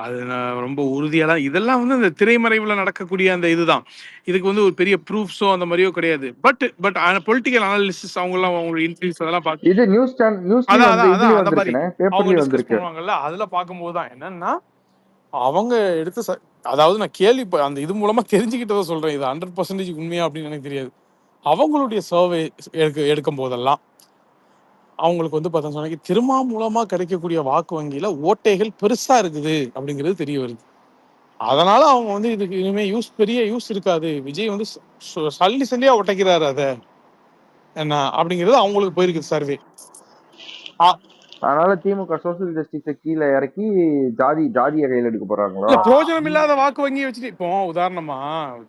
அது ரொம்ப உறுதியெல்லாம் இதெல்லாம் வந்து அந்த திரைமறைவுல நடக்கக்கூடிய அந்த இதுதான். இதுக்கு வந்து ஒரு பெரிய ப்ரூஃப்ஸோ அந்த மாதிரியோ கிடையாது. பட் பொலிட்டிக்கல் அனாலிசிஸ் அவங்க எல்லாம் அவங்களோட இன்டர்வியூஸ் அதெல்லாம் பார்க்க இது நியூஸ்லயும் அதான் வந்து அதான் அதான் இதுலயும் அந்த மாதிரி வந்திருக்குனே, அவங்க பேப்பர்லயும் டிஸ்கஸ் வந்திருக்கு. பண்ணுவாங்கல்ல. அதுல பார்க்கும்போது தான் என்னன்னா அவங்க எடுத்து அதாவது நான் கேள்வி அந்த இது மூலமா தெரிஞ்சுக்கிட்டதை சொல்றேன். இது 100% உண்மையா அப்படின்னு எனக்கு தெரியாது. அவங்களுடைய சர்வே எடுக்கும் போதெல்லாம் அவங்களுக்கு வந்து பார்த்தா சொன்னாங்க திருமா மூலமா கிடைக்கக்கூடிய வாக்கு வங்கியில ஓட்டைகள் பெருசா இருக்குது அப்படிங்கிறது தெரிய வருது. அதனால அவங்க வந்து இதுக்கு இனிமே பெரிய யூஸ் இருக்காது, விஜய் வந்து சல்லி சல்லியா ஒட்டைக்கிறாரு அத என்ன அப்படிங்கிறது அவங்களுக்கு போயிருக்கு சர்வே. அதனால திமுக சோசியல் ஜஸ்டிஸ கீழே இறக்கி ஜாதிய கையில் எடுக்க போறாங்களா? இல்ல பிரயோஜனம் இல்லாத வாக்கு வங்கி வச்சுட்டு இப்போ உதாரணமா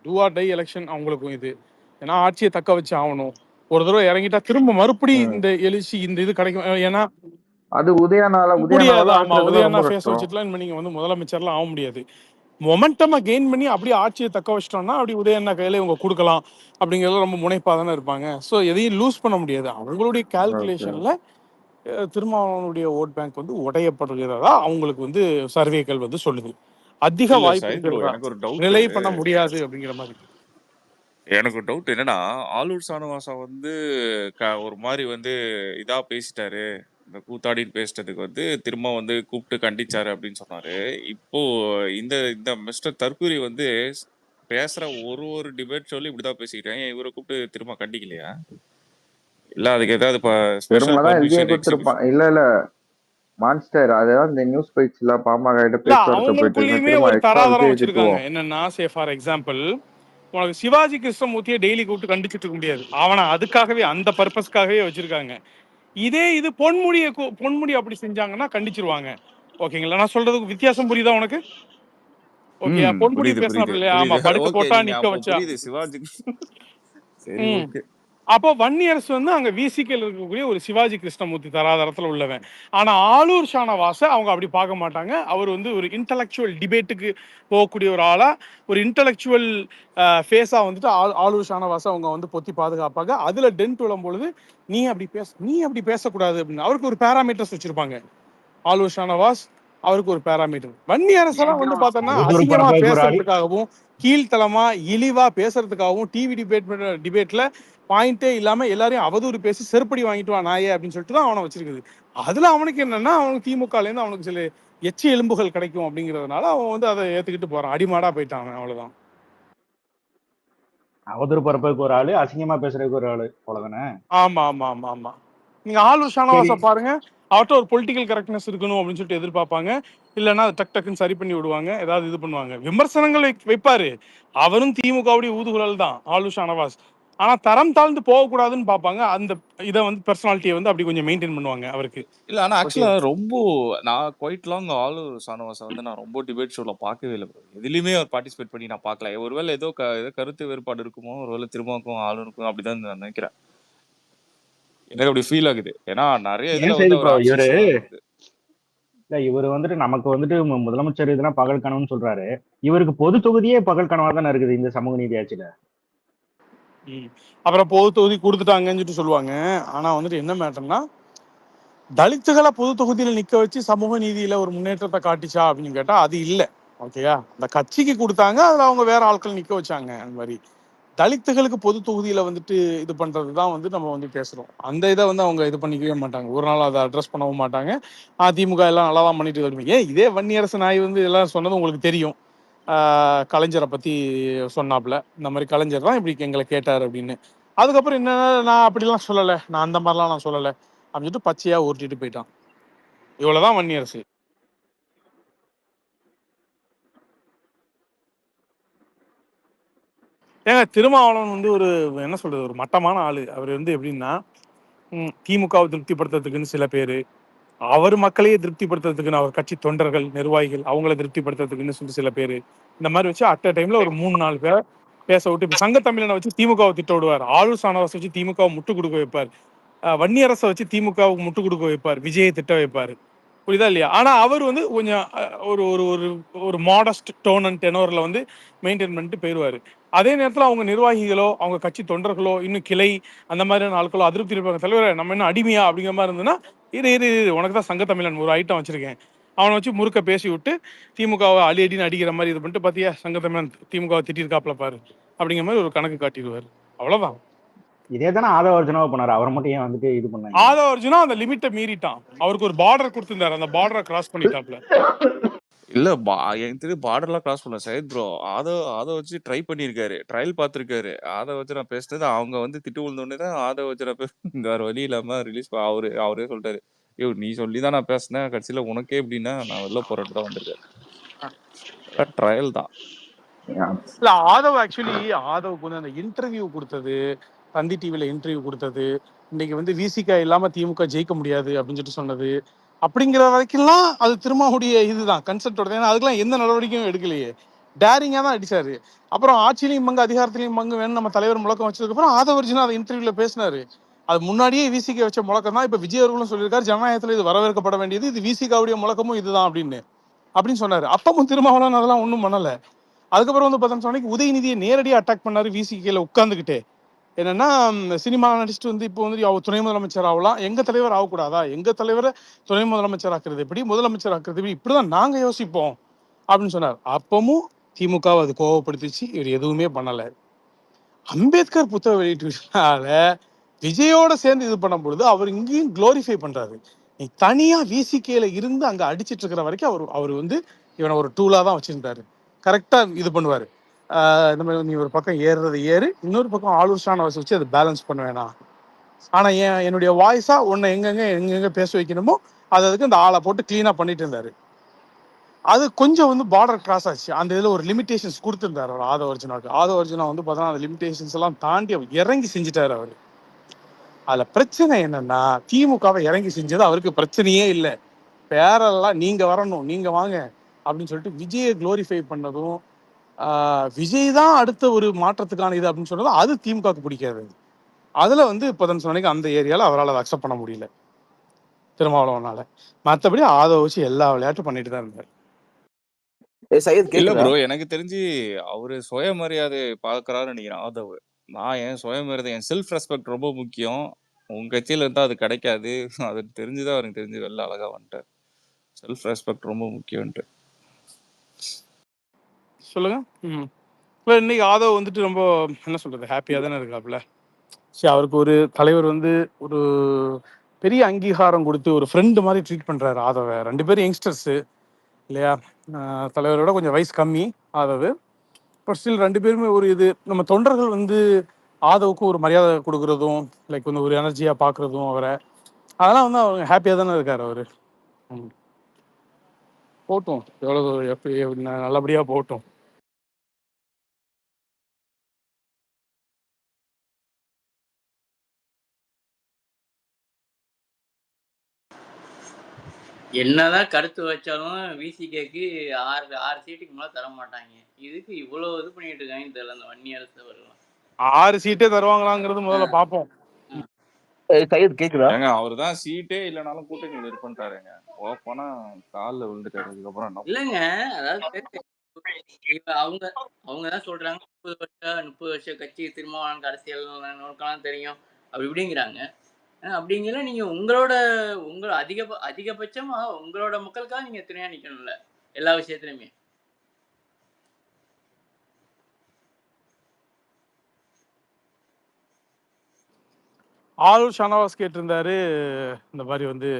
டூ ஆர் டை எலெக்ஷன் அவங்களுக்கும் இது. ஏன்னா ஆட்சியை தக்க வச்சு ஆகணும். ஒரு தடவை இறங்கிட்டா திரும்ப மறுபடி இந்த எழுச்சி இந்த இது கிடைக்கும். ஏன்னா அது உதயநாள முடியாது. ஆமா உதயண்ணா ரொம்ப ஃபேஸ் கஷ்டம். வச்சுட்டுலாம் நீங்க வந்து முதலமைச்சர்லாம் ஆக முடியாது. மொமெண்டமா கெயின் பண்ணி அப்படியே ஆட்சியை தக்க வச்சிட்டோம்னா அப்படி உதயண்ணா கையில இவங்க கொடுக்கலாம் அப்படிங்கிறது ரொம்ப முனைப்பா தானே இருப்பாங்க. ஸோ எதையும் லூஸ் பண்ண முடியாது. அவங்களுடைய கால்குலேஷன்ல திருமாவளவனுடைய ஓட் பேங்க் வந்து உடையப்படுகிறதா அவங்களுக்கு வந்து சர்வேக்கள் வந்து சொல்லுது. அதிக இல்ல வாய்ப்பு சைத் ப்ரோ, இருக்கிறதா எனக்கு ஒரு டவுட். ரிலை பண்ண முடியாது அப்படிங்கிற மாதிரி. எனக்கு ஒரு டவுட் என்னன்னா, ஆலூர் சானவாசா வந்து ஒரு மாதிரி வந்து இதா பேசிட்டாரு, இந்த கூத்தாடின்னு பேசிட்டதுக்கு வந்து திரும்ப வந்து கூப்பிட்டு கண்டிச்சாரு அப்படின்னு சொன்னாரு. இப்போ இந்த இந்த மிஸ்டர் தற்கூரி வந்து பேசுற ஒரு டிபேட் சொல்லி இப்படிதான் பேசிக்கிட்டேன், இவரை கூப்பிட்டு திரும்ப கண்டிக்கலையா? இல்ல அதுக்கு ஏதாவது ஸ்பெஷல் பெருமாதான் எழுதியே பர்மிஷன் கொடுத்திருப்பான். இல்ல மான்ஸ்டர் அதான் இந்த நியூஸ் பைட்ஸ்ல பாமக கிட்ட இல்ல பேச்சுவார்த்தை போயிட்டு இருக்கு. அவங்களுக்குள்ளயுமே திரும்ப ஒரு எக்ஸ்ட்ரா தராதரம் விஜய் வச்சிருக்காங்க. திட்டுவோம். என்னன்னா ஃபார் எக்ஸாம்பிள் உனக்கு சிவாஜி கிருஷ்ணமூர்த்தியை டெய்லி கூப்பிட்டு கண்டிச்சுட்டு இருக்க முடியாது. அவனை அதுக்காகவே அந்த பர்பஸ்க்காகவே வச்சிருக்காங்க. இதே இது பொன்முடி அப்படி செஞ்சாங்கன்னா கண்டிச்சிருவாங்க. ஓகேங்களா? நான் சொல்றதுக்கு வித்தியாசம் புரியுதா உனக்கு? ஓகே பொன்முடி புரியுது பேசினாப்ல இல்லையா? ஆமா படுக்க ஓகே, போட்டா நீங்க நிக்க அப்போ வச்சா. புரியுது சிவாஜி. சரி ஓகே. அப்போ வன்னியரசு வந்து அங்க விசிகேல இருக்கக்கூடிய ஒரு சிவாஜி கிருஷ்ணமூர்த்தி தராதரத்துல உள்ளவன். ஆனா ஆலூர் ஷானவாச அவங்க அப்படி பார்க்க மாட்டாங்க. அவர் வந்து ஒரு இன்டலெக்சுவல் டிபேட்டுக்கு போகக்கூடிய ஒரு ஆளா, ஒரு இன்டலெக்சுவல் ஃபேஸா வந்துட்டு ஆலூர் ஷானவாச அவங்க வந்து பொத்தி பாதுகாப்பாங்க. அதுல டென்ட் விழும் பொழுது நீ அப்படி பேசக்கூடாது அப்படின்னு அவருக்கு ஒரு பேராமீட்டர்ஸ் வச்சிருப்பாங்க. ஆலூர் ஷானவாஸ் அவருக்கு ஒரு பேராமீட்டர். வன்னியரசெல்லாம் வந்து பார்த்தோம்னா அசிங்கமா பேசுறதுக்காகவும் கீழ்த்தளமா இழிவா பேசுறதுக்காகவும் டிவி டிபேட்ல பாயிண்டே இல்லாம எல்லாரையும் அவதூறு பேசி செருப்படி வாங்கிட்டு வா நாயே அப்படின்னு சொல்லிட்டு தான் அவனை வச்சிருக்குது. அதுல அவனுக்கு என்னன்னா அவனுக்கு திமுகல இருந்து அவனுக்கு சில எச்சி எலும்புகள் கிடைக்கும் அப்படிங்கறதுனால அவன் வந்து அதை ஏத்துக்கிட்டு போறான். அடிமாடா போயிட்டான் அவன். அவ்வளவுதான். அவதூறு பரப்புக்கு ஒரு ஆளு, அசிங்கமா பேசுறதுக்கு ஒரு ஆளு, அவ்வளவுதானே? ஆமா ஆமா ஆமா ஆமா. நீங்க ஆலூர் ஷானவாச பாருங்க, அவர்கிட்ட ஒரு பொலிட்டிக்கல் கரெக்ட்னஸ் இருக்கணும் அப்படின்னு சொல்லிட்டு எதிர்பார்ப்பாங்க. இல்லைன்னா டக்குன்னு சரி பண்ணி விடுவாங்க, ஏதாவது இது பண்ணுவாங்க. விமர்சனங்கள் வைப்பாரு. அவரும் திமுகவுடைய ஊதுகுழல் தான் ஆலூர் ஷானவாஸ். ஆனா தரம் தாழ்ந்து போகக்கூடாதுன்னு பார்ப்பாங்க. அந்த இதை வந்து பர்சனாலிட்டியை வந்து அப்படி கொஞ்சம் மெயின்டைன் பண்ணுவாங்க அவருக்கு. இல்ல ஆனா ஆக்சுவலா ரொம்ப நான் குவைட் லாங் ஆலூர் சானவாசா வந்து நான் ரொம்ப டிபேட் ஷோல பார்க்கவே இல்லை ப்ரோ. எதுலையுமே அவர் பார்ட்டிசிபேட் பண்ணி நான் பார்க்கல. ஒருவேளை ஏதோ கருத்து வேறுபாடு இருக்குமோ, ஒருவேளை திரும்பவும் ஆளுநருக்கும் அப்படிதான் நான் நினைக்கிறேன். எனக்கு அப்படி ஃபீல் ஆகுது. ஏன்னா நிறைய இதுல வந்து அவர் ஆக்சஸ் வருது. இல்ல இவர் வந்துட்டு நமக்கு வந்துட்டு முதலமைச்சர் இதெல்லாம் பகல் கனவுன்னு சொல்றாரு. இவருக்கு பொது தொகுதியே பகல் கனவா தானே இருக்குது இந்த சமூக நீதி ஆட்சியில. அப்புறம் பொது தொகுதி கொடுத்துட்டாங்கன்னு சொல்லிட்டு சொல்லுவாங்க. ஆனா வந்துட்டு என்ன மேட்டர்னா, தலித்துகளை பொது தொகுதியில நிக்க வச்சு சமூக நீதியில ஒரு முன்னேற்றத்தை காட்டிச்சா அப்படின்னு கேட்டா அது இல்லை. ஓகேயா, அந்த கட்சிக்கு கொடுத்தாங்க, அதுல அவங்க வேற ஆட்கள் நிக்க வச்சாங்க. அந்த மாதிரி தலித்துகளுக்கு பொது தொகுதியில வந்துட்டு இது பண்றதுதான் வந்து நம்ம வந்து பேசுறோம். அந்த இதை வந்து அவங்க இது பண்ணிக்கவே மாட்டாங்க, ஒரு நாள் அதை அட்ரஸ் பண்ணவும் மாட்டாங்க. அதிமுக எல்லாம் நல்லா தான் பண்ணிட்டு வருவீங்க. இதே வன்னியரசு நாய் வந்து எல்லாம் சொன்னது உங்களுக்கு தெரியும். கலைஞரை பத்தி சொன்னாப்புல, இந்த மாதிரி கலைஞர் தான் இப்படி எங்களை கேட்டார் அப்படின்னு. அதுக்கப்புறம் என்ன, நான் அப்படிலாம் சொல்லலை, நான் அந்த மாதிரிலாம் நான் சொல்லலை அப்படின்னு சொல்லிட்டு பச்சையா உருட்டிட்டு போயிட்டான். இவ்வளவுதான் வன்னியரசு. ஏங்க திருமாவளவன் வந்து ஒரு என்ன சொல்றது, ஒரு மட்டமான ஆளு. அவர் வந்து எப்படின்னா, திமுகவை திருப்திப்படுத்துறதுக்குன்னு சில பேரு, அவர் மக்களையே திருப்திப்படுத்துறதுக்குன்னு அவர் கட்சி தொண்டர்கள், நிர்வாகிகள், அவங்கள திருப்திப்படுத்துறதுக்குன்னு சொல்லி சில பேரு, இந்த மாதிரி வச்சு அட் அ டைம்ல ஒரு 3-4 பேரை பேச விட்டு, இப்ப சங்க தமிழனை வச்சு திமுகவை திட்ட விடுவார், ஆளூர் சானவாசை வச்சு திமுகவை முட்டு கொடுக்க வைப்பார், வன்னியரசை வச்சு திமுகவுக்கு முட்டு கொடுக்க வைப்பார், விஜயை திட்ட வைப்பார். புரியுதா இல்லையா? ஆனா அவர் வந்து கொஞ்சம் ஒரு ஒரு ஒரு ஒரு மாடஸ்ட் டோன் அண்ட் டெனோர்ல வந்து மெயின்டைன் பண்ணிட்டு போயிடுவாரு. அதே நேரத்தில் அவங்க நிர்வாகிகளோ, அவங்க கட்சி தொண்டர்களோ, இன்னும் கிளை அந்த மாதிரியான ஆட்களோ அதிருப்தி இருப்பாங்க. தலைவர் நம்ம என்ன அடிமையா அப்படிங்கிற மாதிரி இருந்ததுன்னா, இரு உனக்கு தான் சங்க தமிழன் ஒரு ஐட்டம் வச்சிருக்கேன், அவனை வச்சு முறுக்க பேசி விட்டு திமுகவை அடி அடின்னு அடிக்கிற மாதிரி இது பண்ணிட்டு, பாத்தியா சங்க தமிழன் திமுகவை திட்டிருக்காப்ல பாரு அப்படிங்கிற மாதிரி ஒரு கணக்கு காட்டிடுவார். அவ்வளவுதான். இதே தானே ஆதவ அர்ஜுனாவை பண்ணாரு, அவரை மட்டும் ஏன் வந்துட்டு இது பண்ணாங்க? ஆதவ அர்ஜுனா அந்த லிமிட்டை மீறிட்டான். அவருக்கு ஒரு பார்டர் கொடுத்திருந்தாரு, அந்த பார்டரை கிராஸ் பண்ணிட்டாப்ல. இல்ல எனக்கு தெரியும் பார்டர்லாம் கிராஸ் பண்ண சையத் ப்ரோ அதை வச்சு ட்ரை பண்ணியிருக்காரு, ட்ரையல் பார்த்துருக்காரு. அதை வச்சு நான் பேசினது அவங்க வந்து திட்டு விழுந்தோடனே தான் அதை வச்சு நான் வேற வழி இல்லாம ரிலீஸ் அவரே சொல்லிட்டாரு, ஐயோ நீ சொல்லி தான் நான் பேசினேன், கடைசியில உனக்கே எப்படின்னா நான் வெளில போறேன்னு தான் வந்திருக்காரு. ட்ரையல் தான். இல்ல ஆதவ் ஆக்சுவலி ஆதவுக்கு வந்து அந்த இன்டர்வியூ கொடுத்தது, தந்தி டிவில இன்டர்வியூ கொடுத்தது, இன்னைக்கு வந்து விசிகா இல்லாம திமுக ஜெயிக்க முடியாது அப்படின்னு சொல்லிட்டு சொன்னது, அப்படிங்கிற வரைக்கும்லாம் அது திருமாவுடைய இதுதான் கன்செப்டோட. ஏன்னா அதுக்கெல்லாம் எந்த நடவடிக்கையும் எடுக்கலையே, டேரிங்கா தான் அடிச்சாரு. அப்புறம் ஆட்சியிலையும் பங்கு அதிகாரத்திலையும் பங்கு வேணும் நம்ம தலைவர் முழக்கம் வச்சதுக்கு அப்புறம் ஆதவ அர்ஜுனா அதை இன்டர்வியூல பேசினாரு. அது முன்னாடியே விசிகா வச்ச முழக்கம் தான். இப்ப விஜய் அவர்களும் சொல்லியிருக்காரு, ஜனநாயகத்துல இது வரவேற்கப்பட வேண்டியது, இது விசிகாவுடைய முழக்கமும் இதுதான் அப்படின்னு சொன்னாரு. அப்பவும் திருமாவளவன் அதெல்லாம் ஒன்றும் பண்ணல. அதுக்கப்புறம் வந்து பார்த்தோம்னு சொன்னா உதயநிதியை நேரடியாக அட்டாக் பண்ணாரு விசிகேல உட்காந்துக்கிட்டே. என்னன்னா சினிமா நடிச்சுட்டு வந்து இப்போ வந்து அவர் துணை முதலமைச்சர் ஆகலாம், எங்க தலைவர் ஆகக்கூடாதா, எங்க தலைவரை துணை முதலமைச்சர் ஆக்குறது எப்படி, முதலமைச்சர் ஆக்குறது எப்படி, இப்படிதான் நாங்க யோசிப்போம் அப்படின்னு சொன்னார். அப்பவும் திமுக அது கோவப்படுத்திச்சு, இவர் எதுவுமே பண்ணல. அம்பேத்கர் புத்தக வெளியீட்டுனால விஜயோட சேர்ந்து இது பண்ணும் பொழுது அவர் இங்கேயும் குளோரிஃபை பண்றாரு. நீ தனியா விசிகேல இருந்து அங்க அடிச்சிட்டு இருக்கிற வரைக்கும் அவர் வந்து இவனை ஒரு டூலா தான் வச்சிருந்தாரு. கரெக்டா இது பண்ணுவாரு. இந்த மாதிரி நீ ஒரு பக்கம் ஏறுறது ஏறு, இன்னொரு பக்கம் ஆளூர் ஷானவாஸ் வச்சு அதை பேலன்ஸ் பண்ண வேணாம். ஆனா என்னுடைய வாய்ஸா உன்னை எங்கெங்க பேச வைக்கணுமோ அதுக்கு அந்த ஆளை போட்டு கிளீனா பண்ணிட்டு இருந்தாரு. அது கொஞ்சம் வந்து பார்டர் கிராஸ் ஆச்சு. அந்த இதுல ஒரு லிமிடேஷன்ஸ் கொடுத்திருந்தாரு அவர் ஆதவ அர்ஜுனாவுக்கு. ஆதவ அர்ஜுனா வந்து பார்த்தா அந்த லிமிடேஷன்ஸ் எல்லாம் தாண்டி அவர் இறங்கி செஞ்சுட்டாரு அவரு. அதுல பிரச்சனை என்னன்னா, திமுகவை இறங்கி செஞ்சது அவருக்கு பிரச்சனையே இல்லை. பேரெல்லாம் நீங்க வரணும், நீங்க வாங்க அப்படின்னு சொல்லிட்டு விஜயை குளோரிஃபை பண்ணதும், விஜய் தான் அடுத்த ஒரு மாற்றத்துக்கான இது அப்படின்னு சொன்னதும் அது திமுகவுக்கு பிடிக்காது. அதுல வந்து இப்பதான் சொன்னீங்க அந்த ஏரியால அவரால் அதை அக்செப்ட் பண்ண முடியல திருமாவளவனால. மற்றபடி ஆதவ வச்சு எல்லா விளையாட்டும் பண்ணிட்டு தான் இருந்தார். இல்ல ப்ரோ, எனக்கு தெரிஞ்சு அவரு சுயமரியாதை பாக்குறாருன்னு நினைக்கிறேன் ஆதவ். நான் என் சுயமரியாதை, என் செல்ஃப் ரெஸ்பெக்ட் ரொம்ப முக்கியம், உங்க கட்சியில இருந்தா அது கிடைக்காது, அது தெரிஞ்சுதான் அவருக்கு தெரிஞ்சு வெளில அழகா வந்துட்டார். செல்ஃப் ரெஸ்பெக்ட் ரொம்ப முக்கியம்ட்டு சொல்லுங்க. இப்போ இன்னைக்கு ஆதவ் வந்துட்டு ரொம்ப என்ன சொல்றது ஹாப்பியா தானே இருக்காப்புல. சரி, அவருக்கு ஒரு தலைவர் வந்து ஒரு பெரிய அங்கீகாரம் கொடுத்து ஒரு ஃப்ரெண்டு மாதிரி ட்ரீட் பண்றாரு ஆதவ. 2 பேரும் யங்ஸ்டர்ஸ் இல்லையா, தலைவரோட கொஞ்சம் வயசு கம்மி ஆதவ். பட் ஸ்டில் 2 பேருமே ஒரு இது, நம்ம தொண்டர்கள் வந்து ஆதவுக்கு ஒரு மரியாதை கொடுக்கறதும் லைக் வந்து ஒரு எனர்ஜியா பாக்குறதும் அவரை, அதெல்லாம் வந்து அவங்க ஹாப்பியா தானே இருக்காரு அவரு. போட்டும், எவ்வளவு எப்படி நல்லபடியா போட்டும். என்னதான் கருத்து வச்சாலும் விசிகேக்கு 6 சீட்டுக்கு மேல தர மாட்டாங்க. இதுக்கு இவ்வளவு இது பண்ணிட்டு இருக்காங்கன்னு தெரியல அந்த வன்னியரசு வரலாம். 6 சீட்டே தருவாங்களாங்கிறது முதல்ல பாப்போம். கேக்குதா? ஏங்க அவர்தான் சீட்டே இல்லைனாலும் கூட்டணியில் இருப்பாருங்க, போனா காலில் விழுந்துட்டாரு. அதுக்கப்புறம் என்ன இல்லங்க, அதாவது அவங்க அவங்க தான் சொல்றாங்க 30 வருஷம் கட்சி திருமாவளவனுக்கு அரசியல் நோக்கலாம் தெரியும் அப்படி இப்படிங்கிறாங்க. அப்படிங்கிற நீங்க உங்க அதிகபட்சமா உங்களோட மக்களுக்காக நீங்க துணையா நிக்கணும்ல எல்லா விஷயத்துலயுமே. ஆளுநர் ஷானவாஸ் கேட்டிருந்தாரு இந்த மாதிரி வந்து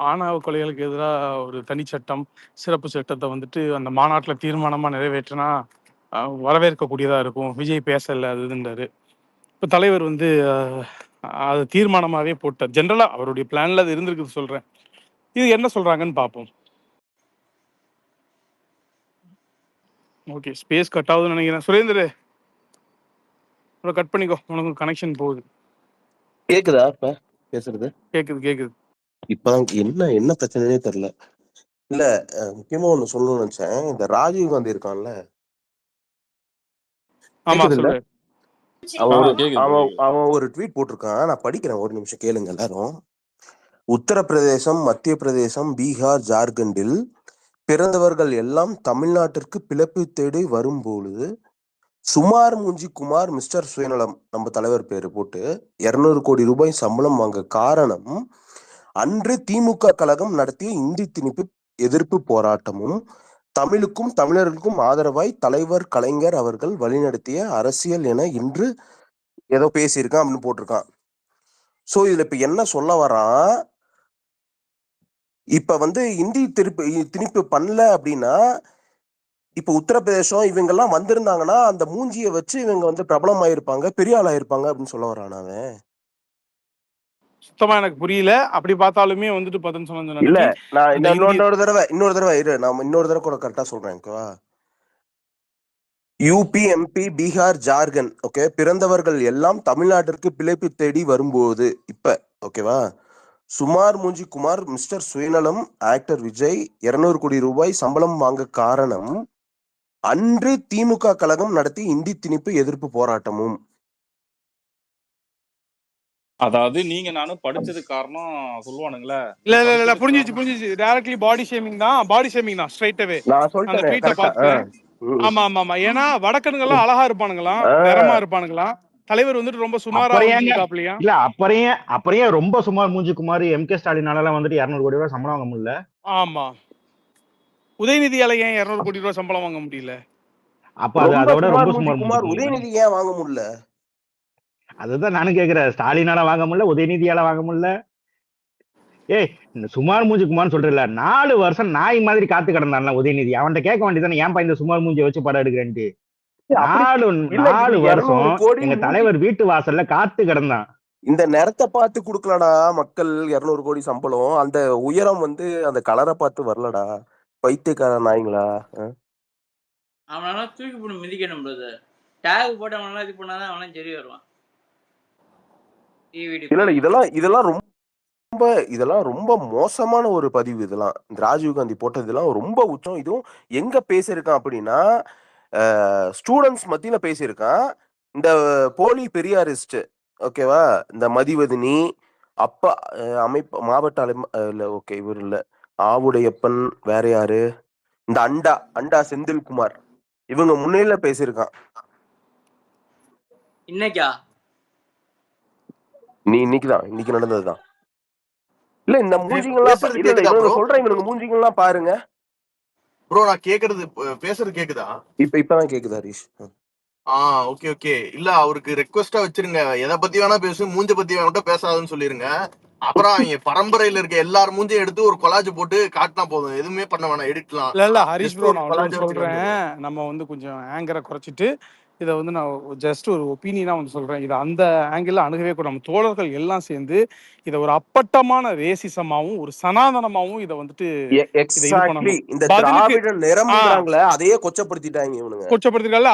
ஆணவ கொலைகளுக்கு எதிராக ஒரு தனி சட்டம், சிறப்பு சட்டத்தை வந்துட்டு அந்த மாநாட்டில் தீர்மானமாக நிறைவேற்றினா வரவேற்கக்கூடியதாக இருக்கும். விஜய் பேசல அது இதுன்றாரு. இப்போ தலைவர் வந்து அது தீர்மானமாகவே போட்டார். ஜென்ரலாக அவருடைய பிளான்ல அது இருந்திருக்குது சொல்கிறேன். இது என்ன சொல்கிறாங்கன்னு பார்ப்போம். ஓகே, ஸ்பேஸ் கட் ஆகுதுன்னு நினைக்கிறேன். சுரேந்தர் கட் பண்ணிக்கோ, உனக்கு கனெக்ஷன் போகுது. கேக்குதா இப்ப பேசுறது? கேக்குது. இப்பதான் என்ன பிரச்சனையே தெரியல. இல்ல முக்கியமா ஒண்ணு சொல்லணும்னு நினைச்சேன். இந்த ராஜீவ் காந்தி இருக்கான்ல, கேக்குதுல்ல? அவன் ஒரு ட்வீட் போட்டிருக்கான், நான் படிக்கிறேன், ஒரு நிமிஷம் கேளுங்க எல்லாரும். உத்தரப்பிரதேசம், மத்திய பிரதேசம், பீகார், ஜார்க்கண்டில் பிறந்தவர்கள் எல்லாம் தமிழ்நாட்டிற்கு பிழைப்பு தேடி வரும்பொழுது சுமார் மூஞ்சி குமார் மிஸ்டர் சுயநலம் நம்ம தலைவர் பேரு போட்டு 200 கோடி ரூபாய் சம்பளம் வாங்க காரணம் அன்று திமுக கழகம் நடத்திய இந்தி திணிப்பு எதிர்ப்பு போராட்டமும் தமிழுக்கும் தமிழர்களுக்கும் ஆதரவாய் தலைவர் கலைஞர் அவர்கள் வழிநடத்திய அரசியல் என இன்று ஏதோ பேசியிருக்கான் அப்படின்னு போட்டிருக்கான். சோ இதுல இப்ப என்ன சொல்ல வரான், இப்ப வந்து இந்தி திணிப்பு பண்ணல அப்படின்னா இப்ப உத்தரப்பிரதேசம் இவங்கெல்லாம் வந்திருந்தாங்கன்னா அந்த மூஞ்சியை வச்சு இவங்க வந்து பிரபலம் ஆயிருப்பாங்க, பெரிய ஆள் ஆயிருப்பாங்க அப்படின்னு சொல்ல வரான். அவன் சுத்தமா எனக்கு புரியல. அப்படி பார்த்தாலுமே வந்துட்டு 10 சொன்ன இல்ல, நான் இன்னொரு தடவை இரு, நான் இன்னொரு தடவை கூட கரெக்டா சொல்றேன். UP, MP, Bihar, Jharkhand, okay, பிறந்தவர்கள் எல்லாம் தமிழ்நாட்டிற்கு பிழைப்பு தேடி வரும்போது இப்ப ஓகேவா, சுமார் மூஞ்சி குமார் மிஸ்டர் சுயநலம் ஆக்டர் விஜய் 200 கோடி ரூபாய் சம்பளம் வாங்க காரணம் அன்று திமுக கழகம் நடத்தி இந்தி திணிப்பு எதிர்ப்பு போராட்டமும். அதாவது நீங்க நானும் படிச்சது காரணம் சொல்லுவானுங்களே. இல்ல புரிஞ்சிச்சு. டைரக்ட்லி பாடி ஷேமிங் தான் ஸ்ட்ரைட் அவே. நான் சொல்லிட்டேன். ஆமா. ஏன்னா வடக்கனுங்கெல்லாம் அழகா இருப்பானுங்களாம், நிறமா இருப்பானுங்களாம். தலைவர் வந்துட்டு ரொம்ப சுமாரா இருக்காப்லையா? இல்ல அப்புறம் ரொம்ப சுமார் மூஞ்சி குமார் எம்.கே. ஸ்டாலினால வந்துட்டு 200 கோடி ரூபாய் சம்பளம் வாங்க முடியல. ஆமா, உதயநிதியால ஏன் 200 கோடி ரூபாய் சம்பளம் வாங்க முடியல? அப்ப அதோட ரொம்ப சுமார் உதயநிதி ஏன் வாங்க முடியல? அதுதான் நானும் கேக்குறேன். ஸ்டாலினால வாங்க முடியல, உதயநிதியால வாங்க முடியல. இந்த சுமார் மூஞ்சி குமார்னு சொல்றல, 4 வருஷம் நாய் மாதிரி காத்து கிடந்தான்ல உதயநிதி. அவன்கிட்ட கேட்க வேண்டியதானே, ஏன்பா இந்த சுமார் மூஞ்சியை வச்சு படம் எடுக்கிறேன்ட்டு. 4 வருஷம் எங்க தலைவர் வீட்டு வாசல்ல காத்து கிடந்தான். இந்த நேரத்தை பார்த்து குடுக்கலடா மக்கள் 200 கோடி சம்பளம். அந்த உயரம் வந்து அந்த கலரை பார்த்து வரலடா. பைத்தியக்கார நாய்ங்களா. அவனால தூக்கி போட்டு மிதிக்கணும் பிரதர். டேக் போட்டு அவனால இது பண்ணாதான் அவனால சரி வருவான். இல்ல இதெல்லாம் ரொம்ப மோசமான ஒரு பதிவு. இதெல்லாம் இந்த ராஜீவ் காந்தி போட்டதெல்லாம் ரொம்ப உச்சம். இதுவும் எங்க பேசியிருக்கான் அப்படின்னா ஸ்டூடெண்ட்ஸ் மத்தியில பேசியிருக்கான். இந்த போலி பெரியாரிஸ்ட் ஓகேவா, இந்த மதிவதனி அப்பா அமைப்பு மாவட்ட இல்ல ஓகே இவர் இல்ல ஆவுடையப்பன், வேற யாரு, இந்த அண்டா செந்தில்குமார், இவங்க முன்னிலையில பேசியிருக்கான். இன்னைக்கு நடந்ததுதான். இல்ல இந்த மூஞ்சிங்கெல்லாம் சொல்றேன், இவனுக்கு மூஞ்சிங்கெல்லாம் பாருங்க ப்ரோ. நான் கேக்குறது பேசுறது கேக்குதா? இப்பதான் கேக்குது ஹரிஷ். ஓகே. இல்ல அவருக்கு ரெக்வெஸ்டா வச்சிருங்க, எதை பத்தி வேணா பேசு, மூஞ்ச பத்தி வேணா பேசாதுன்னு சொல்லிருங்க. அப்புறம் அவங்க பரம்பரையில இருக்க எல்லாரும் மூஞ்சும் எடுத்து ஒரு கொலாஜ் போட்டு காட்டினா போதும், எதுவுமே பண்ண வேணாம், எடிட்லாம். இல்ல ஹரிஷ் ப்ரோ, நான் சொல்றேன், நம்ம வந்து கொஞ்சம் ஆங்கரை குறைச்சிட்டு இதை வந்து நான் ஜஸ்ட் ஒரு ஒப்பீனியனா வந்து சொல்றேன். இதை அந்த ஆங்கிள் அணுகவே கூட நம்ம தோழர்கள் எல்லாம் சேர்ந்து இதை ஒரு அப்பட்டமான ரேசிசமாவும் ஒரு சனாதனமாவும் இதை வந்துட்டு அதையே கொச்சப்படுத்திட்டாங்க.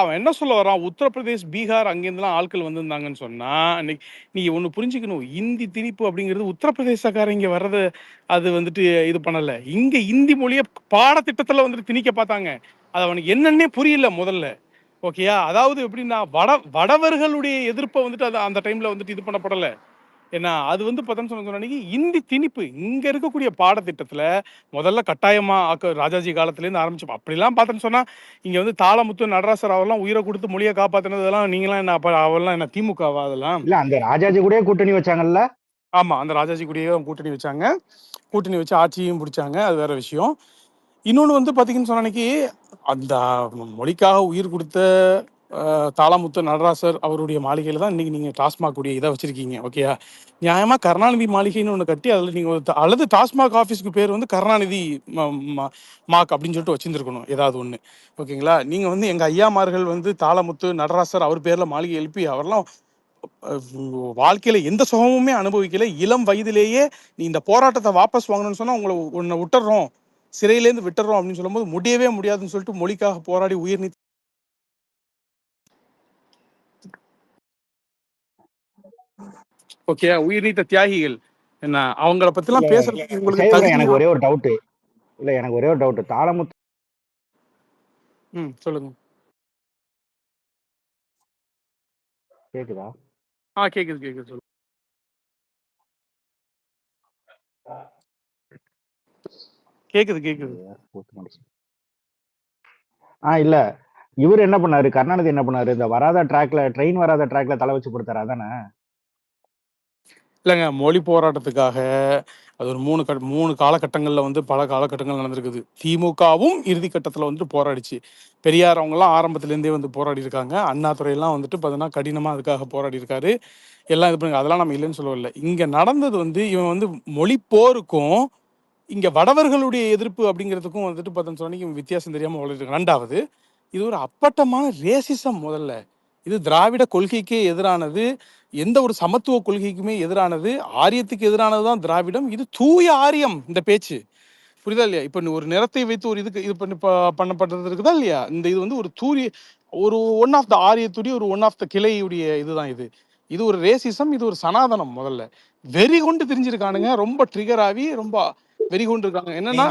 அவன் என்ன சொல்ல வரான், உத்தரப்பிரதேஷ், பீகார் அங்கிருந்துலாம் ஆட்கள் வந்திருந்தாங்கன்னு சொன்னா, நீ ஒண்ணு புரிஞ்சுக்கணும், இந்தி திணிப்பு அப்படிங்கிறது உத்தரப்பிரதேசக்காரங்க வர்றது அது வந்துட்டு இது பண்ணல. இங்க இந்தி மொழியை பாடத்திட்டத்துல வந்துட்டு திணிக்க பார்த்தாங்க. அது அவனுக்கு என்னன்னே புரியல முதல்ல. ஓகேயா, அதாவது எப்படின்னா வடவர்களுடைய எதிர்ப்பை வந்துட்டு அது அந்த டைம்ல வந்துட்டு இது பண்ணப்படலை. ஏன்னா அது வந்து பார்த்தோன்னு சொன்ன அன்னைக்கு இந்தி திணிப்பு இங்க இருக்கக்கூடிய பாடத்திட்டத்துல முதல்ல கட்டாயமா ராஜாஜி காலத்துலேருந்து ஆரம்பிச்சோம். அப்படிலாம் பார்த்தோன்னு சொன்னா இங்க வந்து தாளமுத்து நடராசர் அவர்லாம் உயிரை கொடுத்து மொழியை காப்பாத்தினதெல்லாம் நீங்களாம் என்ன அவெல்லாம் என்ன திமுகவா அதெல்லாம்? இல்ல அந்த ராஜாஜி கூட கூட்டணி வச்சாங்கல்ல. ஆமா, அந்த ராஜாஜி கூடயே கூட்டணி வச்சாங்க, கூட்டணி வச்சு ஆட்சியும் பிடிச்சாங்க, அது வேற விஷயம். இன்னொன்று வந்து பார்த்தீங்கன்னு சொன்ன அன்னைக்கு அந்த மொழிக்காக உயிர் கொடுத்த தாளமுத்து நடராசர் அவருடைய மாளிகையில் தான் இன்னைக்கு நீங்கள் டாஸ்மாக் உடைய இதை வச்சிருக்கீங்க. ஓகேயா, நியாயமாக கருணாநிதி மாளிகைன்னு ஒன்று கட்டி அதில் நீங்கள் அல்லது டாஸ்மாக் ஆஃபீஸ்க்கு பேர் வந்து கருணாநிதி மாக் அப்படின்னு சொல்லிட்டு வச்சிருந்துருக்கணும் ஏதாவது ஒன்று. ஓகேங்களா, நீங்கள் வந்து எங்கள் ஐயாமார்கள் வந்து தாளமுத்து நடராசர் அவர் பேரில் மாளிகை எழுப்பி அவர்லாம் வாழ்க்கையில எந்த சுகமுமே அனுபவிக்கல. இளம் வயதிலேயே நீ இந்த போராட்டத்தை வாபஸ் வாங்கணும்னு சொன்னா உன்னை விட்டுறோம், சிறையிலேருந்து விட்டுறோம் அப்படின்னு சொல்லும்போது முடியவே முடியாதுன்னு சொல்லிட்டு மொழிக்காக போராடி உயிர் நீ ஓகே உயிர் நீத்த தியாகிகள் என்ன அவங்கள பத்திலாம் பேசுறதுக்கு உங்களுக்கு எனக்கு ஒரே ஒரு டவுட். இல்ல எனக்கு ஒரே ஒரு டவுட். தாளமுத்து சொல்லுங்க. கேக்குதா? கேக்குது சொல்லு. கேக்குது. இல்ல இவர் என்ன பண்ணாரு, கருணாநிதி என்ன பண்ணாரு, இந்த வராத ட்ரெயின் வராத ட்ராக்ல தலை வச்சு கொடுத்தாரு அதானே? இல்லைங்க, மொழி போராட்டத்துக்காக அது ஒரு மூணு காலகட்டங்களில் வந்து பல காலகட்டங்கள் நடந்திருக்குது. திமுகவும் இறுதி கட்டத்தில் வந்து போராடிச்சு. பெரியார் அவங்கெல்லாம் ஆரம்பத்துலேருந்தே வந்து போராடி இருக்காங்க. அண்ணாதுரையெல்லாம் வந்துட்டு பார்த்தீங்கன்னா கடினமாக அதுக்காக போராடி இருக்காரு. எல்லாம் இது பண்ணுங்க, அதெல்லாம் நம்ம இல்லைன்னு சொல்லவில்லை. இங்கே நடந்தது வந்து இவன் வந்து மொழி போருக்கும் இங்கே வடவர்களுடைய எதிர்ப்பு அப்படிங்கிறதுக்கும் வந்துட்டு பார்த்தோன்னு சொன்னீங்க வித்தியாசம் தெரியாமல் வளர்ந்துருக்கு. ரெண்டாவது, இது ஒரு அப்பட்டமான ரேசிசம். முதல்ல இது திராவிட கொள்கைக்கே எதிரானது, எந்த ஒரு சமத்துவ கொள்கைக்குமே எதிரானது, ஆரியத்துக்கு எதிரானது தான் திராவிடம். இது தூய ஆரியம் இந்த பேச்சு, புரியுதா இல்லையா? இப்போ ஒரு நிறத்தை வைத்து ஒரு இதுக்கு இது பண்ணப்பட்டது இருக்குதா இல்லையா? இந்த இது வந்து ஒரு ஒன் ஆஃப் த ஆரியத்துடைய ஒரு ஒன் ஆஃப் த கிளையுடைய இதுதான் இது. இது ஒரு ரேசிசம், இது ஒரு சனாதனம். முதல்ல வெறி கொண்டு தெரிஞ்சிருக்கானுங்க, ரொம்ப ட்ரிகர் ஆகி ரொம்ப வெறி கொண்டு இருக்காங்க. என்னன்னா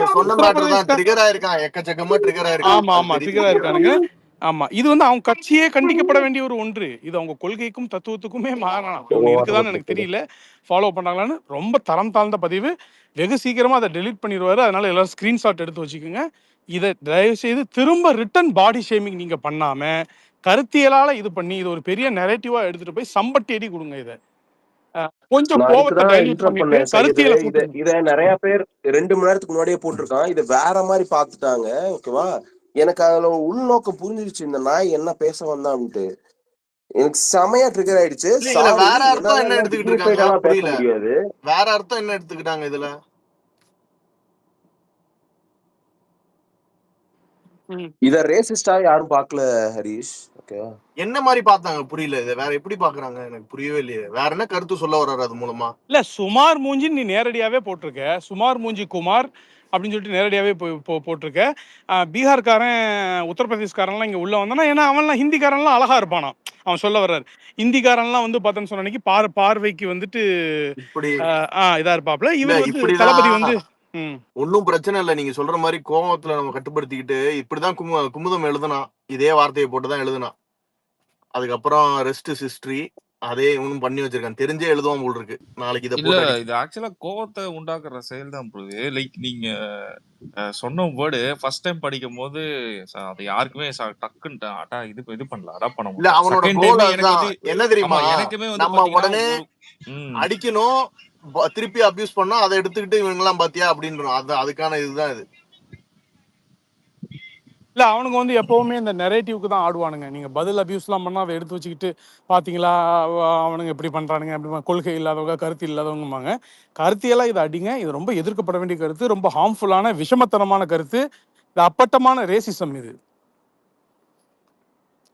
ஆமா ட்ரிகர் ஆயிருக்கானுங்க. ஆமா, இது வந்து அவங்க கட்சியே கண்டிக்கப்பட வேண்டிய ஒரு ஒன்று. இது அவங்க கொள்கைக்கும் தத்துவத்துக்குமே மாறலாம் இருக்குதான்னு எனக்கு தெரியல. ஃபாலோ பண்ணாங்களான்னு. ரொம்ப தரம் தாழ்ந்த பதிவு. வெகு சீக்கிரமா அதை டெலீட் பண்ணிடுவாரு. அதனால எல்லாரும் ஸ்கிரீன்ஷாட் எடுத்து வச்சுக்கோங்க. இதை தயவு செய்து திரும்ப ரிட்டன் பாடி ஷேமிங் நீங்க பண்ணாம கருத்தியலால இது பண்ணி இது ஒரு பெரிய நெரேட்டிவா எடுத்துட்டு போய் சம்பட்டி அடி கொடுங்க. இதை கொஞ்சம் கோவத்தை டைல்யூட் பண்ணிட்டு கருத்தியல இத நிறைய பேர் 2 மணி நேரத்துக்கு முன்னாடியே போட்டிருக்கான். இதை வேற மாதிரி பாத்துட்டாங்க. ஓகேவா, எனக்கு அதுல உள்நோக்கம் புரிஞ்சிருச்சு, இந்த நாய் என்ன பேச வந்தான்ட்டு. எனக்கு செமையா ட்ரிகர் ஆயிடுச்சு. வேற அர்த்தம் என்ன எடுத்துக்கிட்டு இருக்காங்க புரியல. முடியாது, வேற அர்த்தம் என்ன எடுத்துக்கிட்டாங்க இதுல? இத ரேசிஸ்டா யாரும் பார்க்கல ஹரிஷ். ஓகேவா, என்ன மாதிரி பார்த்தாங்க புரியல. இதை வேற எப்படி பாக்குறாங்க எனக்கு புரியவே இல்லையே. வேற என்ன கருத்து சொல்ல வர்றாரு அது மூலமா? இல்ல, சுமார் மூஞ்சி நீ நேரடியாவே போட்டிருக்க. சுமார் மூஞ்சி குமார் அப்படின்னு சொல்லிட்டு நேரடியாவே போட்டிருக்க. பீகார்காரன் உத்தரப்பிரதேஷ்காரன்லாம் இங்க உள்ள வந்தானா, ஏன்னா அவன்லாம் ஹிந்திக்காரன்லாம் அழகா இருப்பானா. அவன் சொல்ல வர்றாரு, இந்திக்காரன்லாம் வந்து பார்த்தேன்னு சொன்ன அன்னைக்கு பார்வைக்கு வந்துட்டு இதா இருப்பாப்ல. இவர் வந்து தளபதி வந்து ஒன்னும் பிரச்சனை இல்ல. நீங்க சொல்ற மாதிரி கோபத்துல நம்ம கட்டுப்படுத்திக்கிட்டு இப்படிதான் குமுதம் எழுதுனா, இதே வார்த்தையை போட்டுதான் எழுதுனா. அதுக்கப்புறம் ரெஸ்ட் ஹிஸ்டரி அதே இவனும் பண்ணி வச்சிருக்கான். தெரிஞ்சே எழுதுவான் போல் இருக்கு. நாளைக்கு இதை இல்ல, இது ஆக்சுவலா கோவத்தை உண்டாக்குற செயல் தான் போகுது. லைக் நீங்க சொன்ன வேர்டு ஃபர்ஸ்ட் டைம் படிக்கும் போது அது யாருக்குமே டக்குன்னு இது பண்ணல, அடாப்ட் பண்ண இல்ல. அவனோட கோல் என்ன தெரியுமா, எனக்குமே நம்ம உடனே அடிக்கணும், திருப்பி அபியூஸ் பண்ணா அதை எடுத்துக்கிட்டு இவங்க எல்லாம் பாத்தியா அப்படின்றோம். அதுக்கான இதுதான் இது. இல்லை, அவனுங்க வந்து எப்போவுமே இந்த நெரேட்டிவ்க்கு தான் ஆடுவானுங்க. நீங்கள் பதில் அபியூஸ்லாம் பண்ணால் அதை எடுத்து வச்சுக்கிட்டு பார்த்தீங்களா அவனுங்க எப்படி பண்ணுறானுங்க, அப்படி கொள்கை இல்லாதவங்க கருத்து இல்லாதவங்கம்பாங்க. கருத்தியெல்லாம் இதை அடிங்க. இது ரொம்ப எதிர்க்கப்பட வேண்டிய கருத்து, ரொம்ப ஹார்ம்ஃபுல்லான விஷமத்தனமான கருத்து. இது அப்பட்டமான ரேசிசம். இது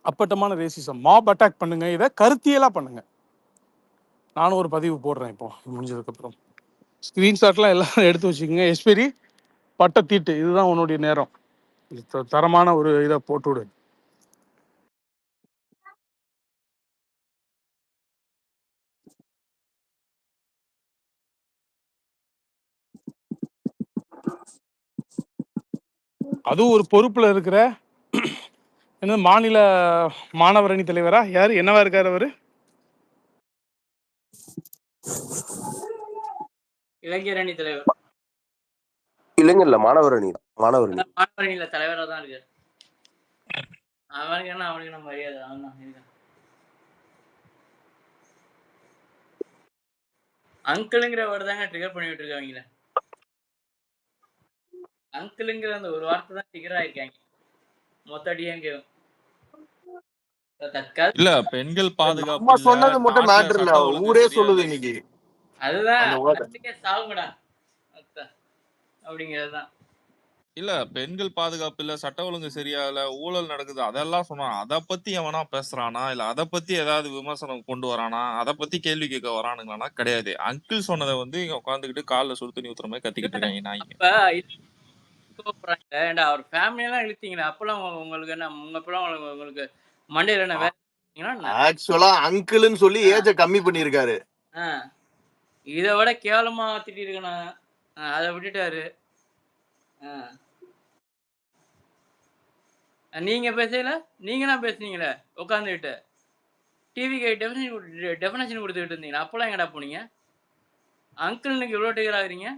அப்பட்டமான ரேசிசம். மாப் அட்டாக் பண்ணுங்க, இதை கருத்தியெல்லாம் பண்ணுங்க. நானும் ஒரு பதிவு போடுறேன் இப்போ முடிஞ்சதுக்கப்புறம். ஸ்க்ரீன்ஷாட்லாம் எல்லாம் எடுத்து வச்சுக்கோங்க. எஸ்பெரி பட்டத்தீட்டு, இதுதான் உன்னுடைய நேரம். தரமான ஒரு இதை போட்டு விடு. அதுவும் ஒரு பொறுப்புல இருக்கிற என்ன மாநில மாணவர் அணி தலைவரா யாரு என்னவா இருக்காரு அவரு? இளைஞரணி தலைவர். இளைஞர்ல மாணவர் அணி மாணவர் அணி மாணவர் அணியில தலைவரா தான் இருக்காரு. அவனுக்கு என்ன மரியாதை. அவன் தான் இருக்கான். அங்கிளுங்கிற வேர்டு தாங்க ட்ரிகர் பண்ணி விட்டுருக்காங்களே. அங்கிளுங்கிற அந்த ஒரு வார்த்தை தான் ட்ரிகர் ஆயிருக்காங்க மொத்த டிஎம்கே. இல்ல பெண்கள் நம்ம பாதுகாப்பு இல்ல, சொன்னது மட்டும் நாட்டுல மேட்டர் இல்ல, சட்ட ஒழுங்கு ஊரே சரியா சொல்லுது இல்ல. இன்னைக்கு அதுதான் அந்த word. அடிச்சுக்க சாவுங்கடா அப்படிங்கிறதுதான். இல்ல பெண்கள் பாதுகாப்பு இல்ல, சட்ட ஒழுங்கு சரியா இல்ல, ஊழல் நடக்குது, அதெல்லாம் சொன்னான். அத பத்தி எவனா பேசுறானா, இல்ல அத பத்தி ஏதாவது விமர்சனம் கொண்டு வரானா, அத பத்தி கேள்வி கேட்க வரானுங்களானா கிடையாது. அங்கிள் சொன்னதை வந்து இங்க உட்காந்துக்கிட்டு கால்ல சுடு தண்ணி ஊத்துற மாதிரி கத்திக்கிட்டு இருக்காங்க நாய்ங்க. அப்ப ஏண்டா அவர் ஃபேமிலி எல்லாம் இழுத்தீங்களா? அப்பெல்லாம் உங்களுக்கு என்ன அப்பெல்லாம் உங்களுக்கு மண்டையில என்ன வேலை என்ன? ஆக்சுவலா அங்கிள்னு சொல்லி ஏஜ கம்மி பண்ணிருக்காரு. இதை விட கேவலமா திட்டி இருக்கணும். அதை விட்டுட்டாரு. நீங்க பேசல, நீங்க தான் பேசுனீங்களே உட்காந்துக்கிட்டு டிவிக்கு டெஃபினேஷன் கொடுத்துக்கிட்டு இருந்தீங்களா? அப்பெல்லாம் எங்கடா போனீங்க? அங்கிளுக்கு எவ்வளோ டேகர் ஆகுறீங்க?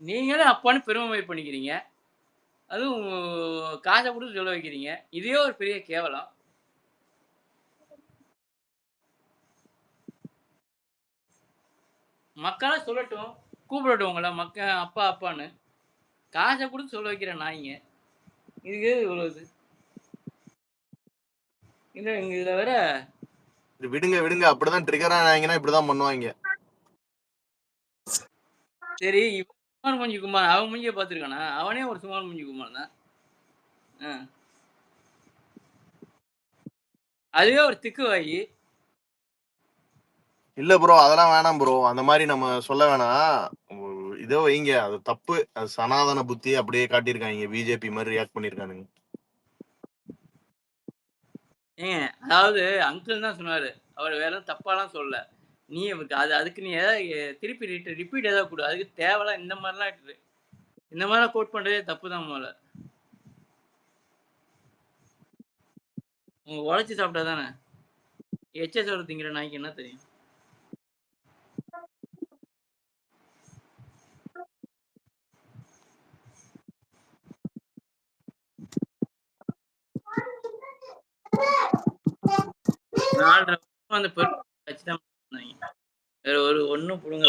நீங்களே அப்பான்னு பெருமை பண்ணிக்கிறீங்க, அதுவும் காசை கொடுத்து சொல்ல வைக்கிறீங்க. இதே ஒரு பெரிய கேவலம். மக்களா சொல்லட்டும், கூப்பிடட்டும் உங்களை அப்பா அப்பான்னு. காசை கொடுத்து சொல்ல வைக்கிற நாய்ங்க இதுக்கு இவ்வளவு. இதுல வேற விடுங்க விடுங்க, அப்படிதான் ட்ரிகர் ஆனாங்கன்னா இப்படிதான் பண்ணுவாங்க. சரி, சுமார் மூஞ்சி குமார் அவன் மூஞ்சிய பாத்துருக்கானா? அவனே ஒரு சுமார் மூஞ்சி குமார் தான். அதுவே ஒரு திக்கு வாயி. இல்ல ப்ரோ, அதெல்லாம் வேணாம் ப்ரோ, அந்த மாதிரி நம்ம சொல்ல வேணாம். இதோ வைங்க, அது தப்பு. அது சனாதன புத்தி அப்படியே காட்டியிருக்காங்க. பிஜேபி மாதிரி ரியாக்ட் பண்ணிருக்கானுங்க. ஏங்க அதாவது அங்கிள் தான் சொன்னாரு, அவர் வேற தப்பாலாம் சொல்ல. நீ அதுக்கு நீ ஏதாவது திருப்பி ரிப்பீட் ஏதாவது கொடு. அதுக்கு தேவையில்லாம் இந்த மாதிரிலாம் கோட் பண்றதே தப்பு தான். முதல்ல உங்க உழைச்சி சாப்பிட்டா தானே. எச்எஸ் திங்கிற நாய்க்கு என்ன தெரியும்? அந்த கட்சி தான் வேற ஒரு ஒண்ணும் புடுங்க.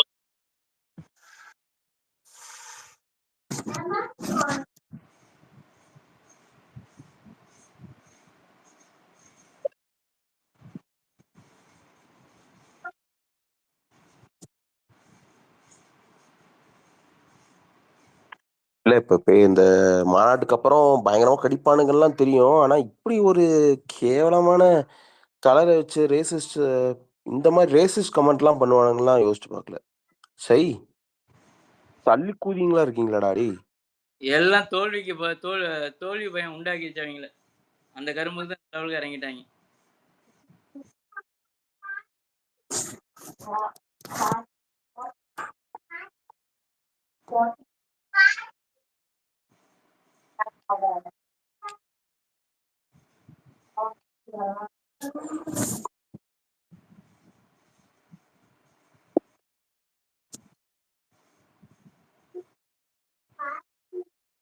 இல்ல இப்ப இந்த மாநாட்டுக்கு அப்புறம் பயங்கரமா கடிப்பானுங்கலாம் தெரியும். ஆனா இப்படி ஒரு கேவலமான கலரை வச்சு ரேசிஸ்ட் இந்த மாதிரி ரேசிஸ்ட் கமெண்ட்லாம் பண்ணுவானுங்கலாம் யோசிச்சு பார்க்கல. சரி தள்ளி கூதிங்களா இருக்கீங்களாடா டேய். எல்லாம் தோல்விக்கு தோல்வி பயம் உண்டாக்கி வச்சவங்கள அந்த கரும்பு தான் லெவலுக்கு இறங்கிட்டாங்க.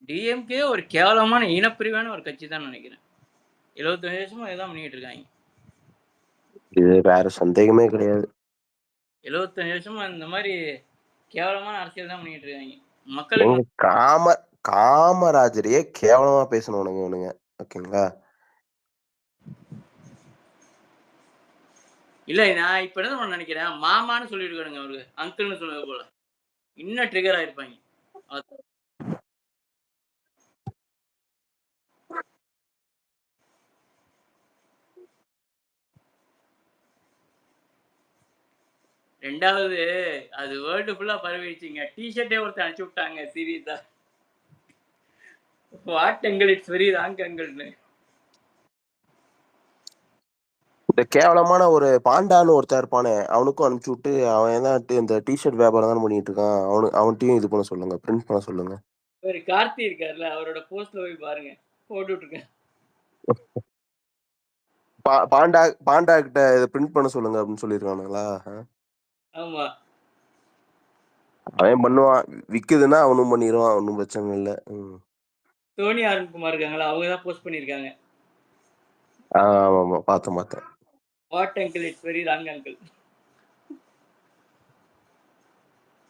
டிஎம்கே ஒரு கேவலமான இனப்பிரிவான ஒரு கட்சி தான் நினைக்கிறேன். 75 வருஷமா இதான் பண்ணிட்டு இருக்காங்க. இது வேற சந்தேகமே கிடையாது. 75 வருஷமா இந்த மாதிரி கேவலமான அரசியல் தான் பண்ணிட்டு இருக்காங்க. மக்களுக்கு காமராஜரையே கேவலமா பேசணுங்க. ஓகேங்களா? இல்ல நான் இப்ப என்ன நினைக்கிறேன், மாமான்னு சொல்லிருக்கானுங்க அவரு, அங்கிள்னு சொன்னது போல இன்னும் ட்ரிகர் ஆயிருப்பாங்க. ரெண்டாவது அது வேர்ல்டு ஃபுல்லா பரவிடுச்சுங்க. டிஷர்ட்டே ஒருத்தர் அனுப்பிச்சு விட்டாங்க சீரியஸா. What uncle it's very wrong அங்கிள்னு. இந்த கேவலமான ஒரு பாண்டான்னு ஒருத்தர் இருப்பானே, அவனுக்கும் அனுப்பிச்சு விட்டு அவன் தான் இந்த டிஷர்ட் வியாபாரம் தான் பண்ணிட்டு இருக்கான். அவன்கிட்டயும் இது பண்ண சொல்லுங்க, பிரிண்ட் பண்ண சொல்லுங்க. ஒரு கார்த்தி இருக்காருல்ல, அவரோட போஸ்ட்ல போய் பாருங்க, போட்டு விட்டுருக்கேன். பாண்டா கிட்ட இதை பிரிண்ட் பண்ண சொல்லுங்க அப்படின்னு சொல்லிருக்கானுங்களா? ஆமா. அவன் பண்ணுவான், விக்குதுன்னா அவனும் பண்ணிடுவான், ஒன்றும் பிரச்சனை இல்லை. சோனி அருண்குமார் இருக்காங்களா, அவங்க தான் போஸ்ட் பண்ணியிருக்காங்க. ஆமா பார்த்தேன். What uncle, it's very wrong uncle.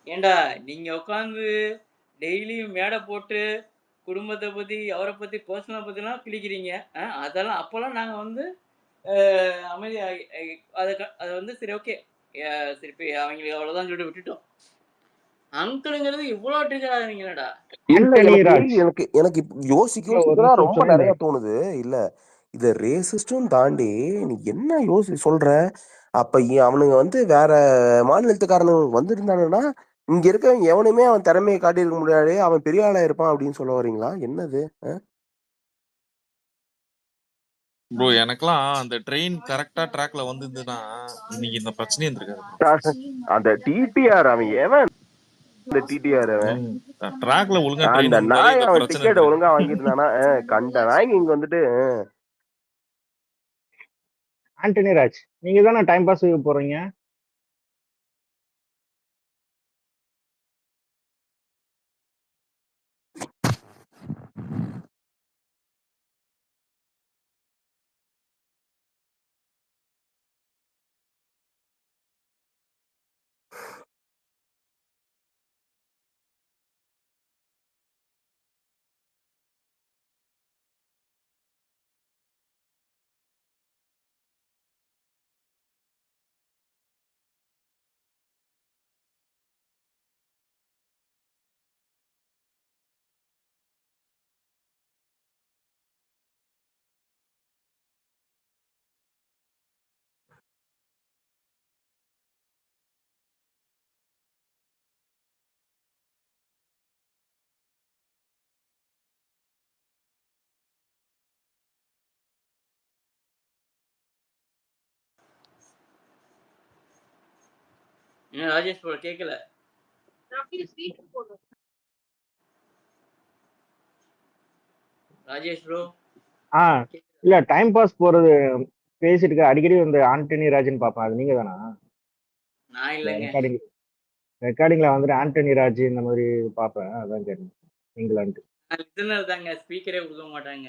ஏண்டா நீங்க உட்காந்து டெய்லியும் மேடை போட்டு குடும்பத்தை பத்தி அவரை பத்தி பர்சனலை பத்திலாம் கிழிக்கிறீங்க. அதெல்லாம் அப்போல்லாம் நாங்க வந்து அமைதியா அதை வந்து சரி ஓகே திருப்பி அவங்களுக்கு அவ்வளவுதான் சொல்லிட்டு விட்டுட்டோம். அங்கிளுங்கிறது இவ்வளவு ட்ரிகர் ஆகுறீங்களடா. இல்ல ஆண்டனி எனக்கு ராஜ் எனக்கு எனக்கு யோசிக்க இல்ல, ஒரு தான் நிமிஷம் ரொம்ப சுரேந்தர். நிறைய தோணுது. இல்ல இத ரேசிஸ்டும் தாண்டி நீ என்ன சொல்ற? அப்ப அவனுங்க வந்து வேற மாநிலத்துக்காரனுங்க வந்திருந்தானுன்னா இங்க இருக்கவன் எவனுமே அவன் திறமையை காட்டியிருக்க முடியாது, அவன் பெரிய ஆளா இருப்பான் அப்படின்னு சொல்ல வரீங்களா? என்னது? ப்ரோ எனக்கெல்லாம் அந்த ட்ரெயின் கரெக்டா ட்ராக்ல வந்திருந்துன்னா இன்னைக்கு இந்த பிரச்சனையே இருந்திருக்காது. அந்த டிடிஆர் அவன் எவன்? இந்த டிடிஆர் அவன் ட்ராக்ல ஒழுங்கா அந்த ட்ரெயின் வந்தாலே நாய் இந்த அவன் பிரச்சனை டிக்கெட் ஒழுங்கா இருந்திருக்காது. வாங்கியிருந்தானா கண்ட நாய்ங்க இங்க வந்துட்டு ஆண்டனி ராஜ், நீங்க தானே டைம் பாஸ் போறீங்க. ராஜேஷ் ப்ரோ கேட்கல. ராஜேஷ் ப்ரோ இல்ல டைம் பாஸ் போறது பேசிட்டு இருக்க அடிக்கடி வந்து ஆண்டனி ராஜ்னு பாப்பேன், அது நீங்க தானா? நான் இல்லைங்க. ரெக்கார்டிங்ல வந்துட்டு ஆண்டனி ராஜ் இந்த மாதிரி பாப்பேன், அதான் கேட்டேன் இங்கிலாந்து. லிசனர் தாங்க, ஸ்பீக்கரே கொடுக்க மாட்டாங்க.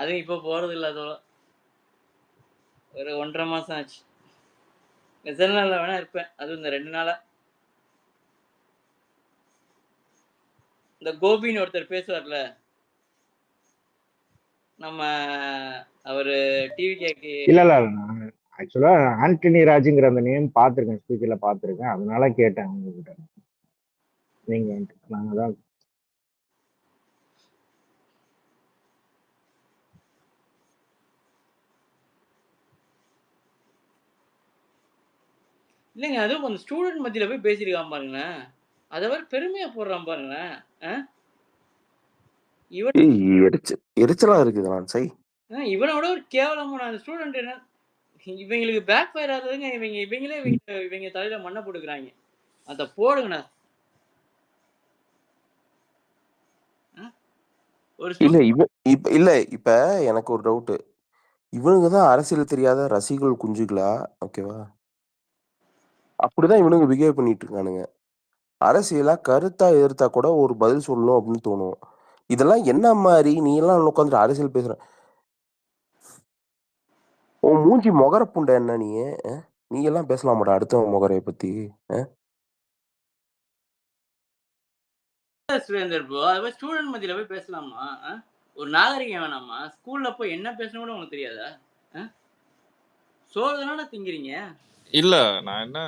அது இப்போ போறது இல்ல, அதோட ஒரு 1.5 மாசம் ஆச்சு. லிசனர்ல வேணா இருப்பேன், அது இந்த 2 நாளா. இந்த கோபின்னு ஒருத்தர் பேசுவார்ல, நம்ம அவரு டிவி கேக்கு. இல்ல ஆக்சுவலா ஆண்டனி ராஜுங்கிற அந்த நேம் பார்த்திருக்கேன், ஸ்பீக்கர்ல பார்த்திருக்கேன், அதனால கேட்டேன் உங்ககிட்ட. நீங்க நாங்க தான் இல்லைங்க, அதுவும் அந்த ஸ்டூடெண்ட் மத்தியில போய் பேசியிருக்கான் பாருங்களேன், அதை வர பெருமையா போடுறான் பாருங்களேன். எரிச்சலா இருக்குது. நான் சை இவனோட ஒரு கேவலமான அந்த ஸ்டூடெண்ட் என்ன இவங்களுக்கு பேக் ஃபயர் ஆகுதுங்க. இவங்களே இவங்க தலையில மண்ணை போட்டுக்கிறாங்க. அதை போடுங்கண்ணா. ஒரு இல்ல இப்ப எனக்கு ஒரு டவுட், இவனுங்க தான் அரசியல் தெரியாத ரசிகர்கள் குஞ்சுகளா? ஓகேவா, அப்படிதான் இவனுங்க பிஹேவ் பண்ணிட்டு இருக்கானுங்க. அரசியலா கருத்தா எதிர்த்தா கூட ஒரு பதில் சொல்லணும் அப்படின்னு தோணும். இதெல்லாம் என்ன மாதிரி நீ எல்லாம் உட்காந்துட்டு அரசியல் பேசுற? உன் மூஞ்சி முகர புண்டை என்ன நீ எல்லாம் பேசலாமாடா அடுத்தவன் முகரைய பத்தி? சுரேந்தர் ப்ரோ, அது ஸ்டூடெண்ட் மத்தியில போய் பேசலாமா? ஒரு நாகரிகம் வேணாமா? ஸ்கூல்ல போய் என்ன பேசணும் கூட உங்களுக்கு தெரியாதா? சோறு தானே திங்கிறீங்க. இல்ல நான் என்ன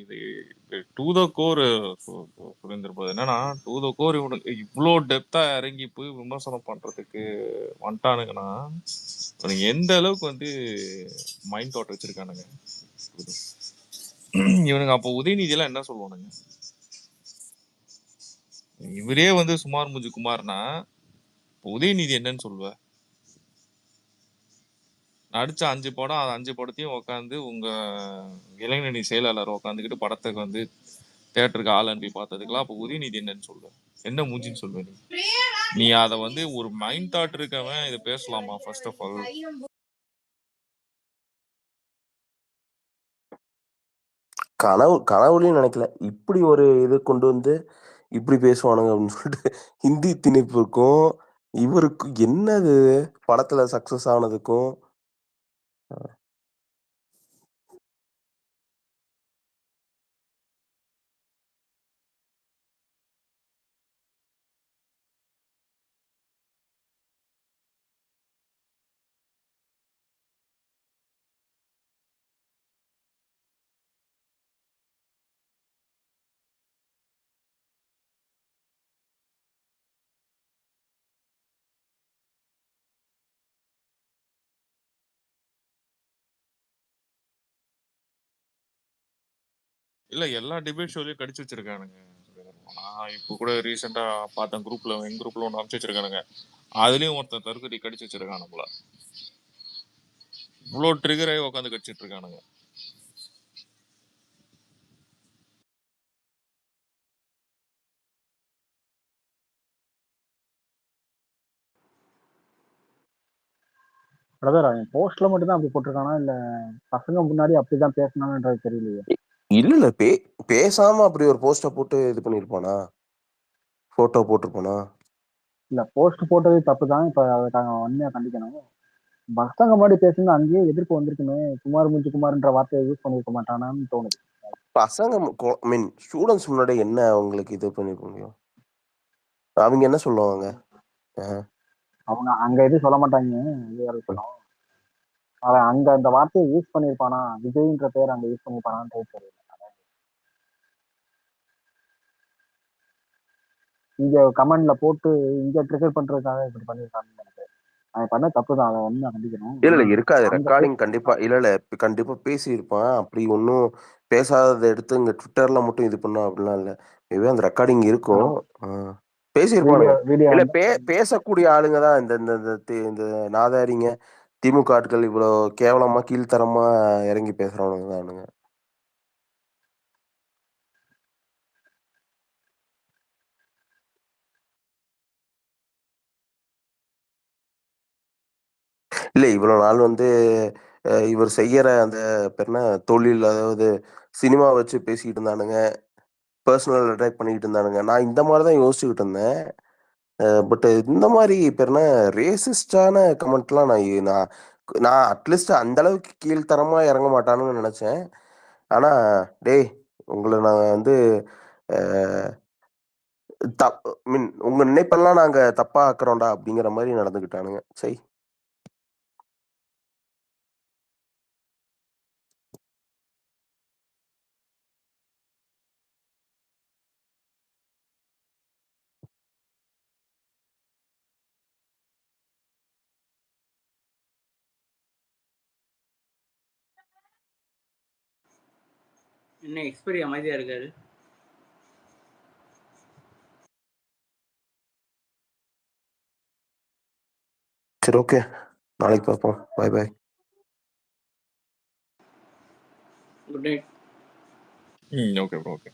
இது டு த கோர் புரிந்திருப்பது என்னன்னா, டு த கோர் இவனுக்கு இவ்வளோ டெப்தா இறங்கி போய் விமர்சனம் பண்றதுக்கு வந்துட்டானுங்கன்னா இவனுக்கு எந்த அளவுக்கு வந்து மைண்ட் தாட் வச்சிருக்கானுங்க. இவனுங்க அப்போ உதயநிதி எல்லாம் என்ன சொல்லுவானுங்க? இவரே வந்து சுமார் முஜி குமார்னா உதயநிதி என்னன்னு சொல்லுவ? நடிச்ச 5 படம், அது 5 படத்தையும் உட்காந்து உங்க இளைஞரணி செயலாளர் உட்காந்துக்கிட்டு படத்துக்கு வந்து தியேட்டருக்கு ஆள் அனுப்பி பார்த்ததுக்கெல்லாம் அப்போ உதயநிதி என்னன்னு சொல்லுவேன்? என்ன மூஞ்சின்னு சொல்லுவேன்? நீ நீ அத வந்து ஒரு மைண்ட் தாட் இருக்கவன் இதை பேசலாமா? ஃபர்ஸ்ட் ஆஃப் ஆல் கனவுலையும் நினைக்கல இப்படி ஒரு இது கொண்டு வந்து இப்படி பேசுவானுங்க அப்படின்னு சொல்லிட்டு. ஹிந்தி திணிப்புக்கும் இவருக்கும் என்னது படத்துல சக்சஸ் ஆனதுக்கும் இல்ல எல்லா டிபேட் ஷோலயும் கடிச்சு வச்சிருக்கானுங்க. நான் இப்போ கூட ரீசெண்டா பார்த்தேன் குரூப்ல, எங்க குரூப்ல ஒன்று அனுப்பிச்சு வச்சிருக்கானுங்க. அதுலயும் ஒருத்தன் தற்கொலை கடிச்சு வச்சிருக்கானு போல. இவ்வளோ ட்ரிகர் ஆகி உட்காந்து கடிச்சிட்டு இருக்கானுங்க. பிரதர் அவன் போஸ்ட்ல மட்டும் தான் அப்படி போட்டிருக்கானா இல்ல பசங்க முன்னாடி அப்படிதான் பேசினான்றது தெரியலையே. இல்ல பேசாம அப்படி ஒரு போஸ்ட போட்டு இது பண்ணிருப்பானா, போட்டோ போட்டிருப்பானா? இல்ல போஸ்ட் போட்டது தப்பு தான். இப்ப அதை உண்மையா கண்டிக்கணும். பசங்க முன்னாடி பேசுனா அங்கேயே எதிர்ப்பு வந்திருக்குமே. குமார் குமார்ன்ற வார்த்தையை யூஸ் பண்ணிருக்க மாட்டானான்னு தோணுது. பசங்க மீன் ஸ்டூடெண்ட்ஸ் முன்னாடி என்ன அவங்களுக்கு இது பண்ணிருக்க முடியும்? அவங்க என்ன சொல்லுவாங்க? அவங்க அங்க எதுவும் சொல்ல மாட்டாங்க. சொல்லுவோம் அவன் அங்க அந்த வார்த்தையை யூஸ் பண்ணிருப்பானா, விஜய்ன்ற பேர் அங்க யூஸ் பண்ணிருப்பானான்னு தெரியல. இங்க கமெண்ட்ல போட்டு இங்க ட்ரிகர் பண்றதுக்காக இப்படி பண்ணிருக்கான்னு நினைக்கிறேன். அவன் பண்ண தப்பு தான். அதை வந்து கண்டிக்கணும். இல்ல இருக்காது ரெக்கார்டிங் கண்டிப்பா. இல்ல கண்டிப்பா பேசியிருப்பான். அப்படி ஒன்னும் பேசாததை எடுத்து இங்க ட்விட்டர்ல மட்டும் இது பண்ணோம் அப்படிலாம் இல்ல. மேபி அந்த ரெக்கார்டிங் இருக்கும். பேசியிருப்பானுங்க. இல்ல பேசக்கூடிய ஆளுங்க தான் இந்த இந்த நாதாரிங்க திமுக ஆட்கள் இவ்வளவு கேவலமா கீழ்த்தரமா இறங்கி பேசுறவனுங்க தானுங்க. இல்ல இவ்வளவு நாள் வந்து இவர் செய்யற அந்த என்ன தொழில், அதாவது சினிமா வச்சு பேசிக்கிட்டு இருந்தானுங்க, பர்சனல் அட்டாக் பண்ணிக்கிட்டு இருந்தானுங்க. நான் இந்த மாதிரி தான் யோசிச்சுக்கிட்டு இருந்தேன். பட் இந்த மாதிரி இப்போ என்ன ரேசிஸ்டான கமெண்ட்லாம் நான் நான் அட்லீஸ்ட் அந்த அளவுக்கு கீழ்த்தரமா இறங்க மாட்டானுன்னு நினைச்சேன். ஆனா டேய் உங்களை நான் வந்து மீன் உங்க நினைப்பெல்லாம் நாங்க தப்பா ஆக்குறோம்டா அப்படிங்கிற மாதிரி நடந்துக்கிட்டானுங்க. சரி என்ன எக்ஸ்பீரி அமைதியா இருக்காரு? சரி ஓகே, நாளைக்கு பார்ப்போம். Bye bye. Good night. Okay bro. Okay.